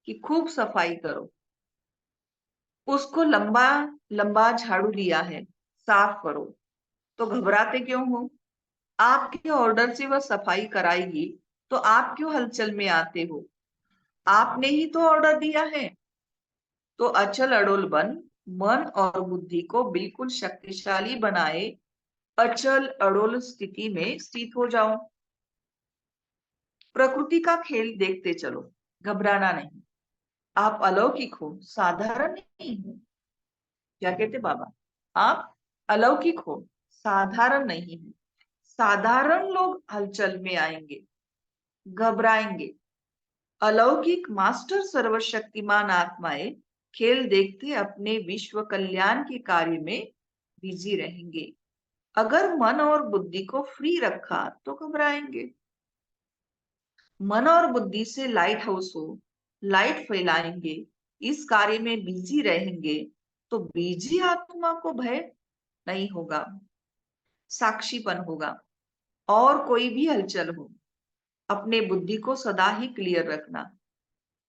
कि खूब सफाई करो, उसको लंबा लंबा झाड़ू दिया है, साफ करो, तो घबराते क्यों हो? आपके ऑर्डर से वह सफाई कराएगी, तो आप क्यों हलचल में आते हो? आपने ही तो ऑर्डर दिया है। तो अचल अडोल बन मन और बुद्धि को बिल्कुल शक्तिशाली बनाए, अचल अडोल स्थिति में स्थित हो जाओ। प्रकृति का खेल देखते चलो, घबराना नहीं। आप अलौकिक हो, साधारण नहीं हो। क्या कहते बाबा? आप अलौकिक हो, साधारण नहीं हो। साधारण लोग हलचल में आएंगे, घबराएंगे। अलौकिक मास्टर सर्वशक्तिमान आत्माएं खेल देखते अपने विश्व कल्याण के कार्य में बिजी रहेंगे। अगर मन और बुद्धि को फ्री रखा तो घबराएंगे। मन और बुद्धि से लाइट हाउस हो, लाइट फैलाएंगे, इस कार्य में बिजी रहेंगे, तो बिजी आत्मा को भय नहीं होगा, साक्षीपन होगा। और कोई भी हलचल हो, अपने बुद्धि को सदा ही क्लियर रखना।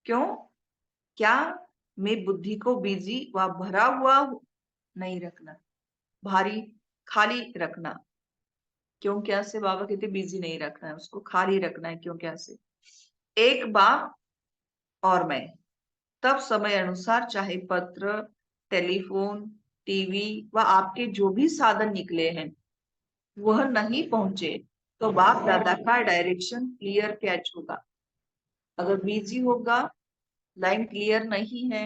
क्यों? क्या मैं बुद्धि को बिजी व भरा हुआ नहीं रखना, भारी खाली रखना। क्यों क्या से बाबा कहते बिजी नहीं रखना है, उसको खाली रखना है। क्यों क्या से एक बाप और मैं, तब समय अनुसार चाहे पत्र, टेलीफोन, टीवी व आपके जो भी साधन निकले हैं वह नहीं पहुंचे, तो बाप दादा का डायरेक्शन क्लियर कैच होगा। अगर बिजी होगा, लाइन क्लियर नहीं है,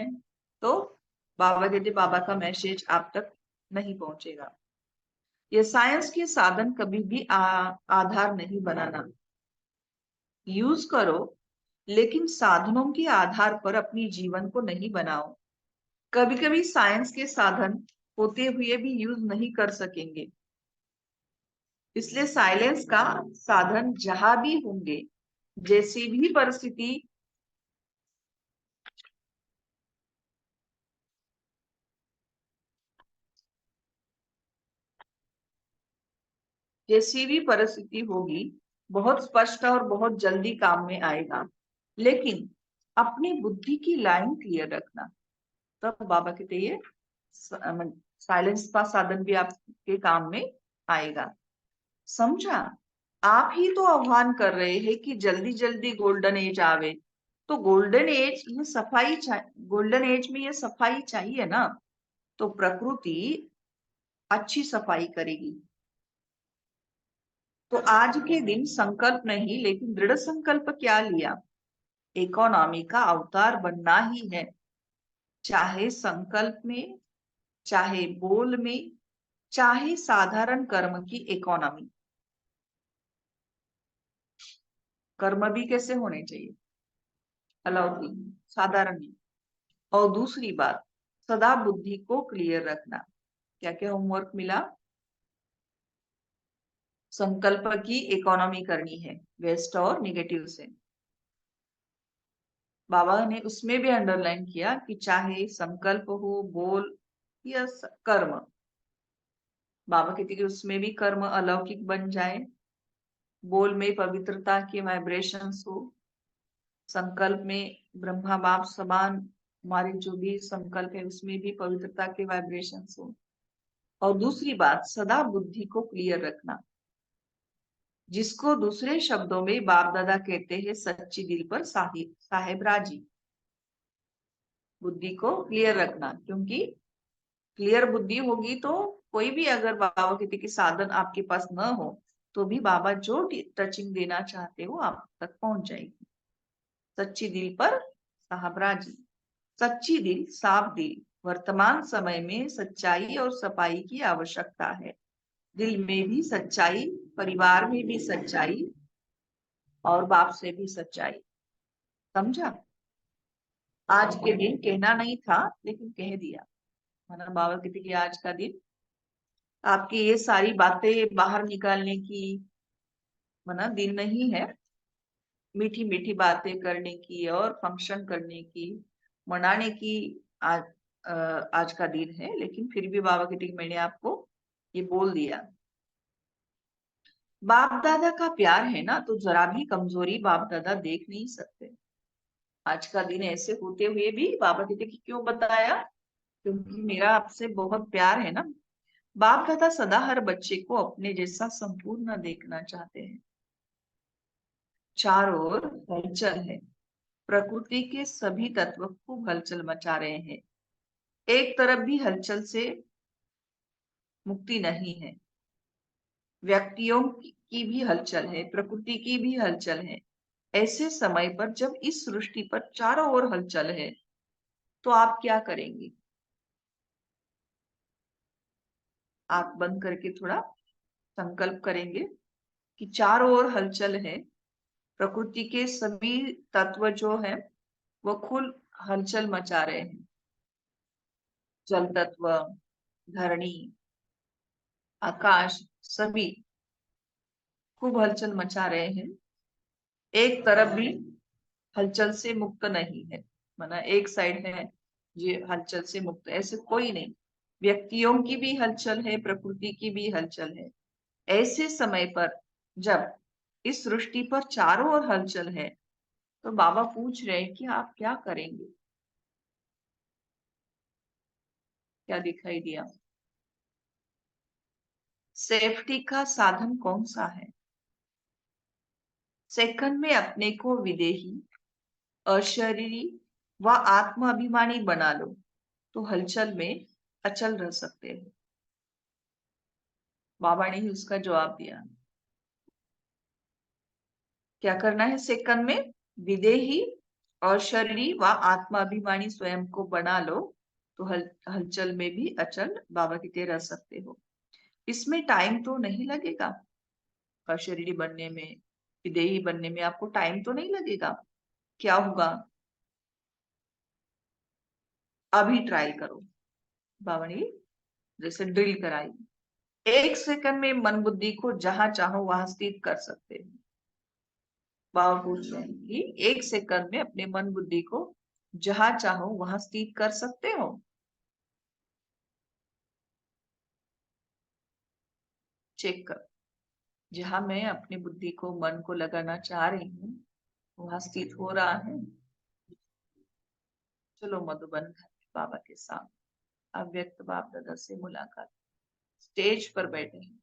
तो बाबा कहते बाबा का मैसेज आप तक नहीं पहुंचेगा। ये साइंस के साधन कभी भी आधार नहीं बनाना। यूज करो, लेकिन साधनों के आधार पर अपनी जीवन को नहीं बनाओ। कभी कभी साइंस के साधन होते हुए भी यूज नहीं कर सकेंगे, इसलिए साइलेंस का साधन जहां भी होंगे, जैसी भी परिस्थिति जैसी भी परिस्थिति होगी, बहुत स्पष्ट और बहुत जल्दी काम में आएगा। लेकिन अपनी बुद्धि की लाइन क्लियर रखना, तब बाबा कहते ये साइलेंस का साधन भी आपके काम में आएगा। समझा? आप ही तो आह्वान कर रहे हैं कि जल्दी जल्दी गोल्डन एज आवे। तो गोल्डन एज ये सफाई चाहिए, गोल्डन एज में ये सफाई चाहिए ना। तो प्रकृति अच्छी सफाई करेगी। तो आज के दिन संकल्प नहीं, लेकिन दृढ़ संकल्प क्या लिया? इकोनॉमी का अवतार बनना ही है। चाहे संकल्प में, चाहे बोल में, चाहे साधारण कर्म की इकोनॉमी। कर्म भी कैसे होने चाहिए? अलौकिक, साधारण नहीं। और दूसरी बात, सदा बुद्धि को क्लियर रखना। क्या क्या होमवर्क मिला? संकल्प की इकोनॉमी करनी है, वेस्ट और निगेटिव से। बाबा ने उसमें भी अंडरलाइन किया कि चाहे संकल्प हो, बोल या कर्म, बाबा कहते कि उसमें भी कर्म अलौकिक बन जाए। बोल में पवित्रता के वाइब्रेशंस हो, संकल्प में ब्रह्मा बाप समान हमारे जो भी संकल्प है उसमें भी पवित्रता के वाइब्रेशंस हो। और दूसरी बात, सदा बुद्धि को क्लियर रखना, जिसको दूसरे शब्दों में बाप दादा कहते हैं सच्ची दिल पर साहेब राजी। बुद्धि को क्लियर रखना, क्योंकि क्लियर बुद्धि होगी तो कोई भी अगर बाबा कहते कि साधन आपके पास न हो तो भी बाबा जो टचिंग देना चाहते हो आप तक पहुंच जाएगी। सच्ची दिल पर साहब राजी। सच्ची दिल, साफ दिल। वर्तमान समय में सच्चाई और सफाई की आवश्यकता है। दिल में भी सच्चाई, परिवार में भी सच्चाई और बाप से भी सच्चाई। समझा? आज के दिन कहना नहीं था लेकिन कह दिया। माना बाबा कहते कि आज का दिन आपकी ये सारी बातें बाहर निकालने की माना दिन नहीं है। मीठी मीठी बातें करने की और फंक्शन करने की, मनाने की आज आज का दिन है। लेकिन फिर भी बाबा कहते कि मैंने आपको ये बोल दिया। बाप दादा का प्यार है ना, तो जरा भी कमजोरी बाप दादा देख नहीं सकते। आज का दिन ऐसे होते हुए भी बाबा कहते कि क्यों बताया? क्योंकि मेरा आपसे बहुत प्यार है ना। बाप दादा सदा हर बच्चे को अपने जैसा संपूर्ण देखना चाहते हैं। चारों ओर हलचल है, प्रकृति के सभी तत्व खूब हलचल मचा रहे हैं। एक तरफ भी हलचल से मुक्ति नहीं है। व्यक्तियों की भी हलचल है, प्रकृति की भी हलचल है। ऐसे समय पर जब इस सृष्टि पर चारों ओर हलचल है तो आप क्या करेंगे? आंख बंद करके थोड़ा संकल्प करेंगे कि चारों ओर हलचल है, प्रकृति के सभी तत्व जो है वो खुल हलचल मचा रहे हैं। जल तत्व, धरणी, आकाश, सभी खूब हलचल मचा रहे हैं। एक तरफ भी हलचल से मुक्त नहीं है। माना एक साइड है ये हलचल से मुक्त, ऐसे कोई नहीं। व्यक्तियों की भी हलचल है, प्रकृति की भी हलचल है। ऐसे समय पर जब इस सृष्टि पर चारों ओर हलचल है तो बाबा पूछ रहे हैं कि आप क्या करेंगे? क्या दिखाई दिया? सेफ्टी का साधन कौन सा है? सेकंड में अपने को विदेही, अशरीरी व आत्म अभिमानी बना लो तो हलचल में अचल रह सकते हो। बाबा ने ही उसका जवाब दिया। क्या करना है सेकंड में? विदेही, अशरीरी व आत्माभिमानी स्वयं को बना लो तो हलचल में भी अचल बाबा की तरह रह सकते हो। इसमें टाइम तो नहीं लगेगा। अशरीरी बनने में, विदेही बनने में आपको टाइम तो नहीं लगेगा। क्या होगा? अभी ट्राई करो। बाबा ने जैसे ड्रिल कराई, एक सेकंड में मन बुद्धि को जहां चाहो वहां स्थित कर सकते हैं। बाबा पूछ रहे हैं कि एक सेकंड में अपने मन बुद्धि को जहां चाहो वहां स्थित कर सकते हो। चेक कर, जहां मैं अपनी बुद्धि को मन को लगाना चाह रही हूँ वहां स्थित हो रहा है। चलो मधुबन घर में बाबा के साथ अव्यक्त बाप दादा से मुलाकात, स्टेज पर बैठे हैं।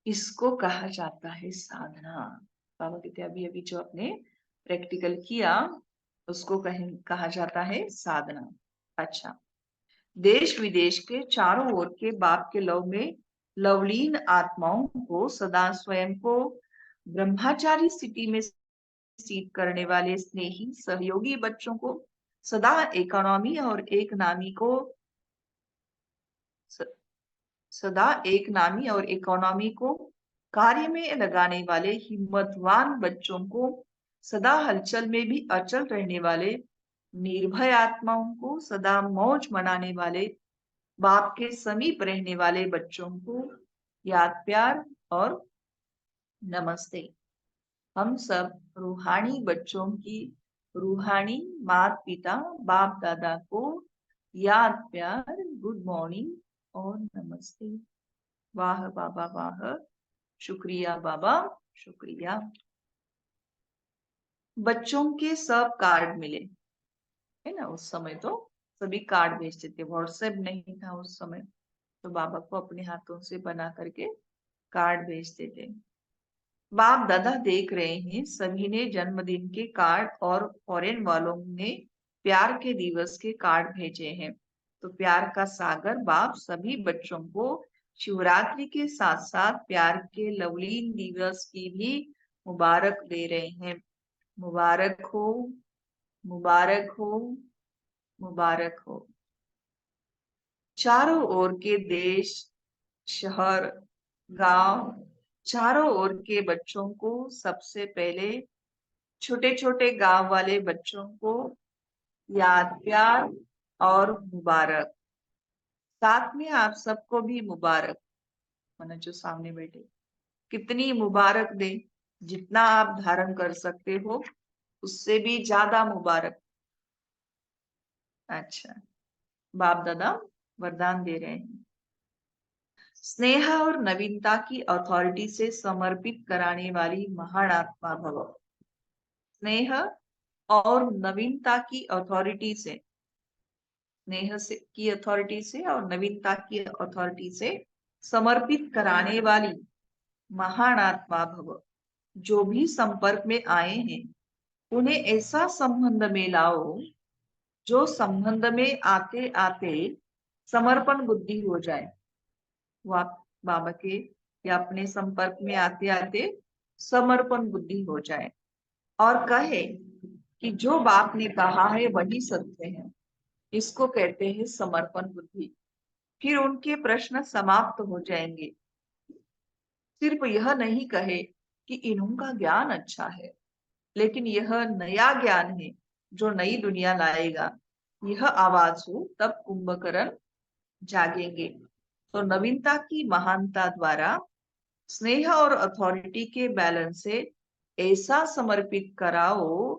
इसको कहा जाता है साधना। बाबा कहते अभी अभी जो आपने प्रैक्टिकल किया उसको कहा जाता है साधना। अच्छा, देश विदेश के चारों ओर के बाप के लव में लवलीन आत्माओं को सदा स्वयं को ब्रह्मचारी स्थिति में स्थित करने वाले स्नेही सहयोगी बच्चों को सदा इकोनॉमी और एक नामी को सदा एक नामी और इकोनॉमी को कार्य में लगाने वाले हिम्मतवान बच्चों को सदा हलचल में भी अचल रहने वाले निर्भय आत्माओं को सदा मौज मनाने वाले बाप के समीप रहने वाले बच्चों को याद प्यार और नमस्ते। हम सब रूहानी बच्चों की रूहानी माता पिता बाप दादा को याद प्यार, गुड मॉर्निंग और नमस्ते। वाह बाबा वाह, शुक्रिया बाबा शुक्रिया। बच्चों के सब कार्ड मिले है ना, उस समय तो सभी कार्ड भेजते थे, व्हाट्सएप नहीं था उस समय, तो बाबा को अपने हाथों से बना करके कार्ड भेजते थे। बाप दादा देख रहे हैं सभी ने जन्मदिन के कार्ड और फॉरेन वालों ने प्यार के दिवस के कार्ड भेजे हैं। तो प्यार का सागर बाप सभी बच्चों को शिवरात्रि के साथ साथ प्यार के लवलीन दिवस की भी मुबारक दे रहे हैं। मुबारक हो, मुबारक हो, मुबारक हो। चारों ओर के देश, शहर, गांव, चारों ओर के बच्चों को सबसे पहले छोटे छोटे गांव वाले बच्चों को याद प्यार और मुबारक। साथ में आप सबको भी मुबारक, माना जो सामने बैठे कितनी मुबारक दे, जितना आप धारण कर सकते हो उससे भी ज्यादा मुबारक। अच्छा, बाप दादा वरदान दे रहे हैं। स्नेह और नवीनता की अथॉरिटी से समर्पित कराने वाली महान आत्मा भव। स्नेह और नवीनता की अथॉरिटी से, स्नेह से की अथॉरिटी से और नवीनता की अथॉरिटी से समर्पित कराने वाली महान आत्मा भव। जो भी संपर्क में आए हैं उन्हें ऐसा संबंध में लाओ जो संबंध में आते आते समर्पण बुद्धि हो जाए। वो बाबा के या अपने संपर्क में आते आते समर्पण बुद्धि हो जाए और कहे कि जो बाप ने कहा है वही सत्य है। इसको कहते हैं समर्पण बुद्धि। फिर उनके प्रश्न समाप्त हो जाएंगे। सिर्फ यह नहीं कहे कि इनका ज्ञान अच्छा है, लेकिन यह नया ज्ञान है जो नई दुनिया लाएगा। यह आवाज हो तब कुंभकर्ण जागेंगे। तो नवीनता की महानता द्वारा स्नेह और अथॉरिटी के बैलेंस से ऐसा समर्पित कराओ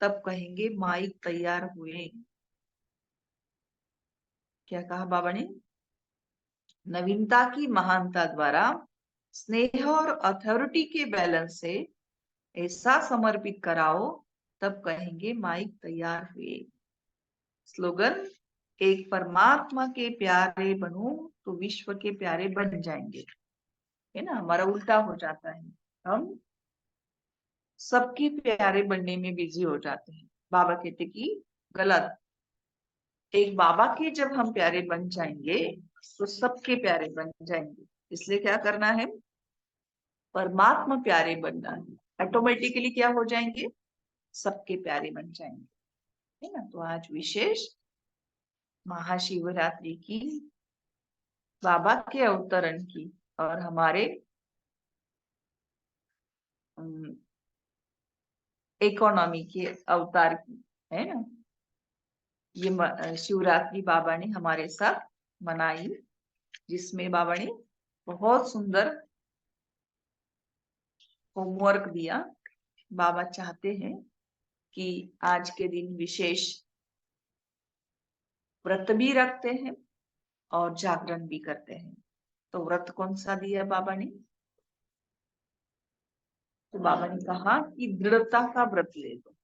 तब कहेंगे माइक तैयार हुए। क्या कहा बाबा ने? नवीनता की महानता द्वारा स्नेह और अथॉरिटी के बैलेंस से ऐसा समर्पित कराओ तब कहेंगे माइक तैयार हुए। स्लोगन, एक परमात्मा के प्यारे बनो तो विश्व के प्यारे बन जाएंगे, है ना। हमारा उल्टा हो जाता है, हम सबके प्यारे बनने में बिजी हो जाते हैं। बाबा कहते कि गलत। एक बाबा के जब हम प्यारे बन जाएंगे तो सबके प्यारे बन जाएंगे। इसलिए क्या करना है, परमात्मा प्यारे बनना है, ऑटोमेटिकली क्या हो जाएंगे, सबके प्यारे बन जाएंगे, है ना। तो आज विशेष महाशिवरात्रि की, बाबा के अवतरण की और हमारे इकोनॉमी के अवतार की, है ना। ये शिवरात्रि बाबा ने हमारे साथ मनाई, जिसमें बाबा ने बहुत सुंदर होमवर्क दिया। बाबा चाहते हैं कि आज के दिन विशेष व्रत भी रखते हैं और जागरण भी करते हैं। तो व्रत कौन सा दिया बाबा ने, तो बाबा ने कहा कि दृढ़ता का व्रत ले लो,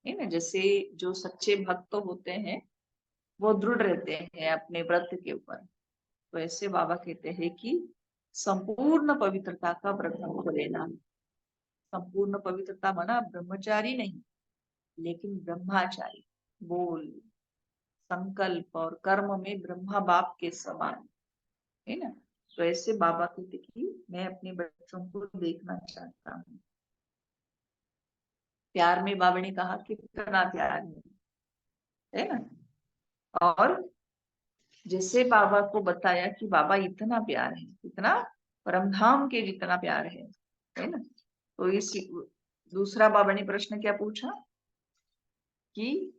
है ना। जैसे जो सच्चे भक्त होते हैं वो दृढ़ रहते हैं अपने व्रत के ऊपर, तो ऐसे बाबा कहते हैं कि संपूर्ण पवित्रता का व्रत हमको लेना है। संपूर्ण पवित्रता माना ब्रह्मचारी नहीं, लेकिन ब्रह्माचारी, बोल, संकल्प और कर्म में ब्रह्मा बाप के समान, है ना। तो ऐसे बाबा कहते कि मैं अपने बच्चों को देखना चाहता हूँ। प्यार में बाबा ने कहा कितना प्यार है ना। और जैसे बाबा को बताया कि बाबा इतना प्यार है, इतना परमधाम के जितना प्यार है ना। तो इस दूसरा बाबा ने प्रश्न क्या पूछा कि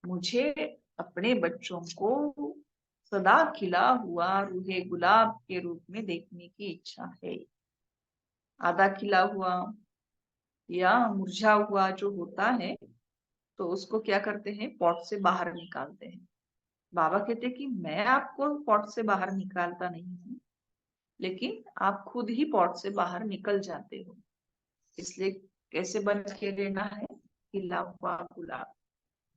मुझे अपने बच्चों को सदा खिला हुआ रूहे गुलाब के रूप में देखने की इच्छा है। आधा खिला हुआ या मुरझा हुआ जो होता है, तो उसको क्या करते हैं, पॉट से बाहर निकालते हैं। बाबा कहते कि मैं आपको पॉट से बाहर निकालता नहीं हूँ, लेकिन आप खुद ही पॉट से बाहर निकल जाते हो। इसलिए कैसे बन के रहना है, खिला हुआ गुलाब।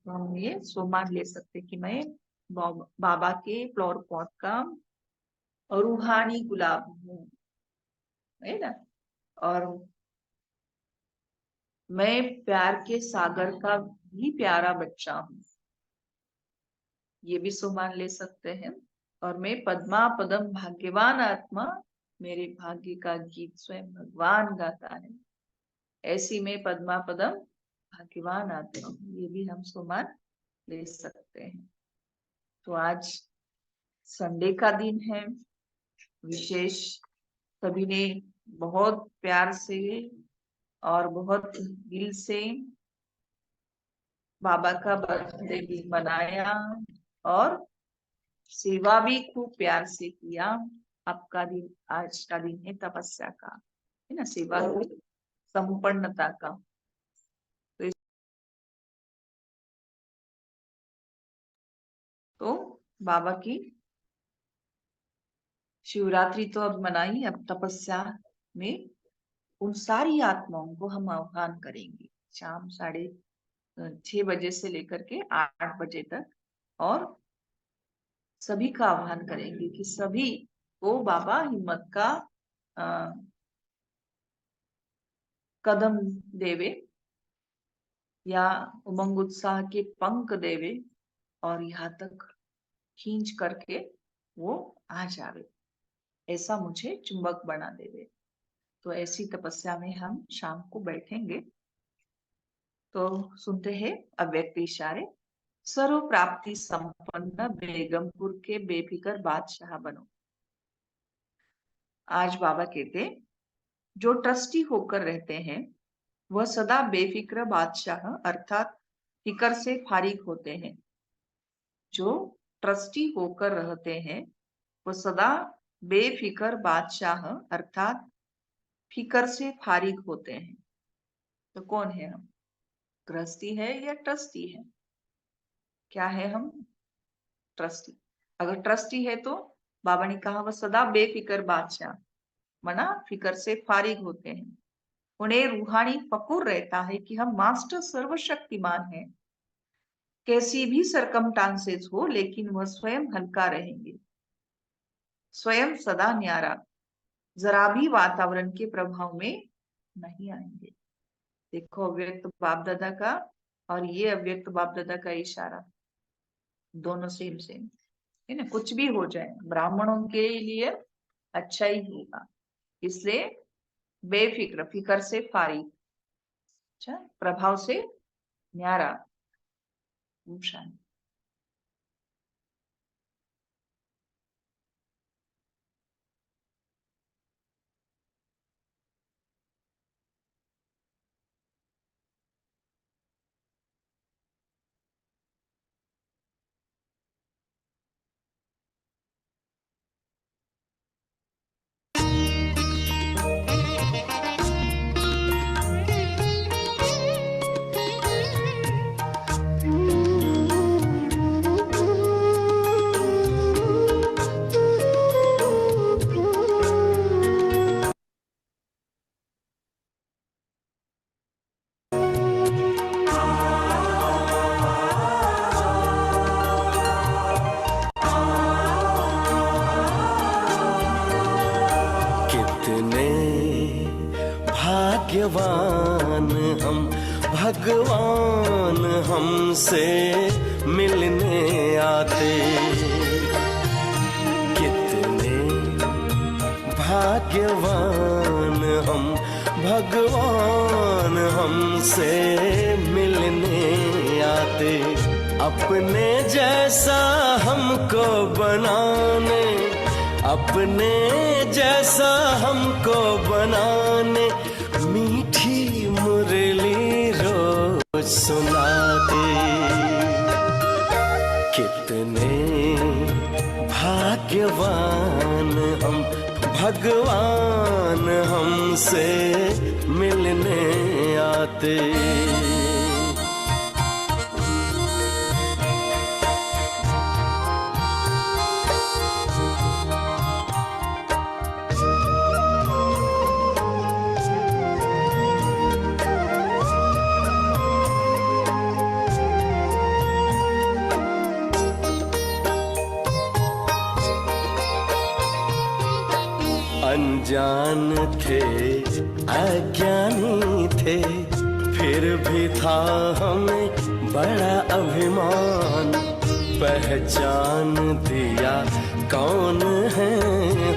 तो हम ये सोमान ले सकते कि मैं बाबा के फ्लावर पॉट का रूहानी गुलाब हूँ, है ना। और मैं प्यार के सागर का भी प्यारा बच्चा हूँ, ये भी सोमान ले सकते हैं। और मैं पद्मा पदम भाग्यवान आत्मा, मेरे भाग्य का गीत स्वयं भगवान गाता है। ऐसी में पद्मा पदम भाग्यवान आत्मा हूँ, ये भी हम सोमान ले सकते हैं। तो आज संडे का दिन है, विशेष सभी ने बहुत प्यार से और बहुत दिल से बाबा का बर्थडे भी मनाया और सेवा भी खूब प्यार से किया। आपका दिन, आज का दिन है तपस्या का, है ना, सेवा की संपन्नता का। तो बाबा की शिवरात्रि तो अब मनाई, अब तपस्या में उन सारी आत्माओं को हम आह्वान करेंगे शाम 6:30 से लेकर के 8 बजे तक, और सभी का आह्वान करेंगे कि सभी को बाबा हिम्मत का कदम देवे या उमंग उत्साह के पंख देवे और यहाँ तक खींच करके वो आ जावे, ऐसा मुझे चुंबक बना देवे। तो ऐसी तपस्या में हम शाम को बैठेंगे। तो सुनते हैं अव्यक्त इशारे। सर्व प्राप्ति संपन्न बेगमपुर के बेफिक्र बादशाह बनो। आज बाबा कहते जो ट्रस्टी होकर रहते हैं वह सदा बेफिक्र बादशाह अर्थात फिकर से फारिग होते हैं। जो ट्रस्टी होकर रहते हैं वह सदा बेफिक्र बादशाह अर्थात फिकर से फारिग होते हैं। तो कौन है हम, गृहस्थी है या ट्रस्टी है? क्या है हम? ट्रस्टी। अगर ट्रस्टी है तो बाबा ने कहा वह सदा बेफिक्र बादशाह, मना फिकर से फारिग होते हैं। उन्हें रूहानी फकुर रहता है कि हम मास्टर सर्वशक्तिमान हैं। कैसी भी सरकमस्टांसेस हो, लेकिन वह स्वयं हल्का रहेंगे, स्वयं सदा न्यारा, जरा भी वातावरण के प्रभाव में नहीं आएंगे। देखो अव्यक्त बाप दादा का और ये अव्यक्त बाप दादा का इशारा, दोनों सेम सेम है ना। कुछ भी हो जाए ब्राह्मणों के लिए अच्छा ही होगा, इसलिए बेफिक्र, फिक्र से फारिग, अच्छा, प्रभाव से न्यारा। ओम शांति। कितने भाग्यवान हम, भगवान हमसे मिलने आते। कितने भाग्यवान हम, भगवान हमसे मिलने आते। अपने जैसा हमको बनाने, अपने जैसा हमको बनाने, मीठी मुरली रोज सुनाते। कितने भाग्यवान हम, भगवान हमसे मिलने आते। अनजान थे, अज्ञानी थे, फिर भी था हमें बड़ा अभिमान। पहचान दिया कौन है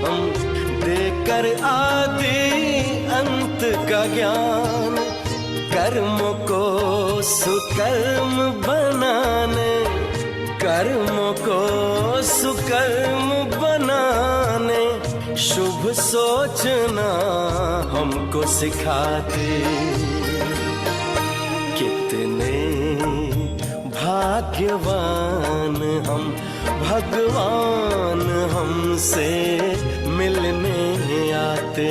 हम, देकर आदि अंत का ज्ञान। कर्मों को सुकर्म बनाने, कर्मों को सुकर्म बनाने, शुभ सोचना हमको सिखाते। कितने भाग्यवान हम, भगवान हमसे मिलने आते।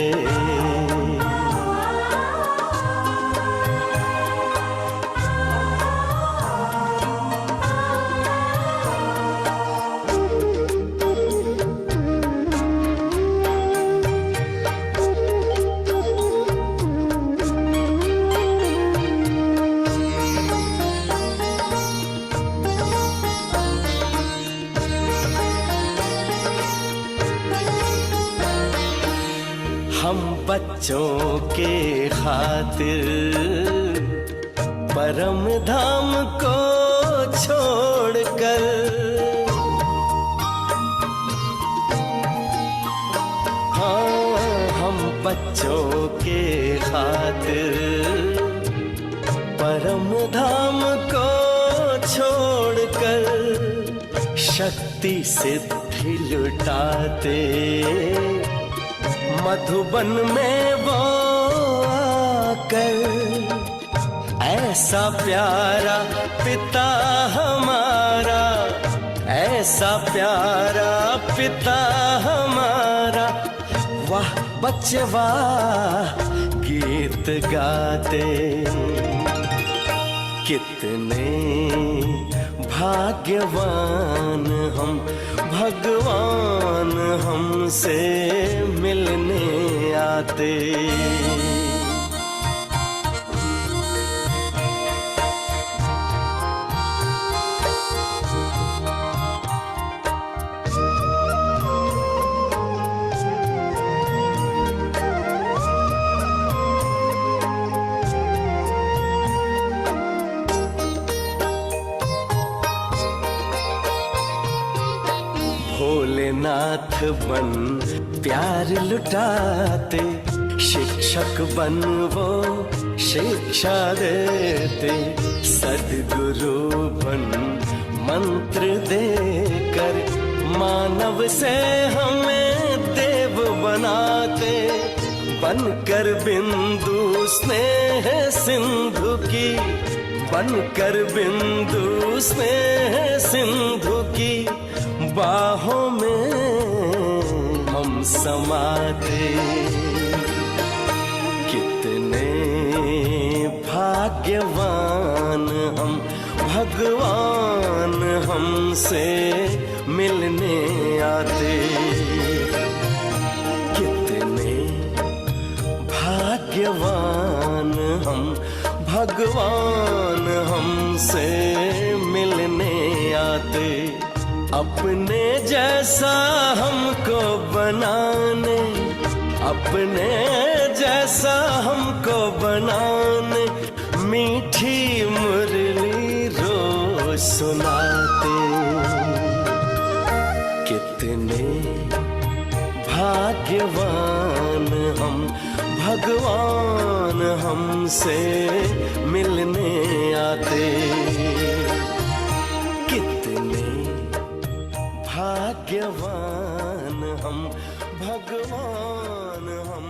हम बच्चों के खातिर परम धाम को छोड़कर, हाँ हम बच्चों के खातिर परम धाम को छोड़कर, शक्ति सिद्धि लुटाते। मधुबन में वो आकर, ऐसा प्यारा पिता हमारा, ऐसा प्यारा पिता हमारा। वाह बच्चे वाह गीत गाते। कितने भाग्यवान हम, भगवान हमसे मिलने आते। नाथ बन प्यार लुटाते, शिक्षक बन वो शिक्षा देते, सद्गुरु बन मंत्र देकर मानव से हमें देव बनाते, बनकर बिंदु स्नेह सिंधु की, बनकर बिंदु स्नेह सिंधु की बाहों में हम समाते। कितने भाग्यवान हम, भगवान हमसे मिलने आते। कितने भाग्यवान हम, भगवान हमसे मिलने आते। अपने जैसा हमको बनाने, अपने जैसा हमको बनाने मीठी मुरली रोज सुनाते। कितने भाग्यवान हम, भगवान हमसे मिलने आते। कितने भाग्यवान हम, भगवान हम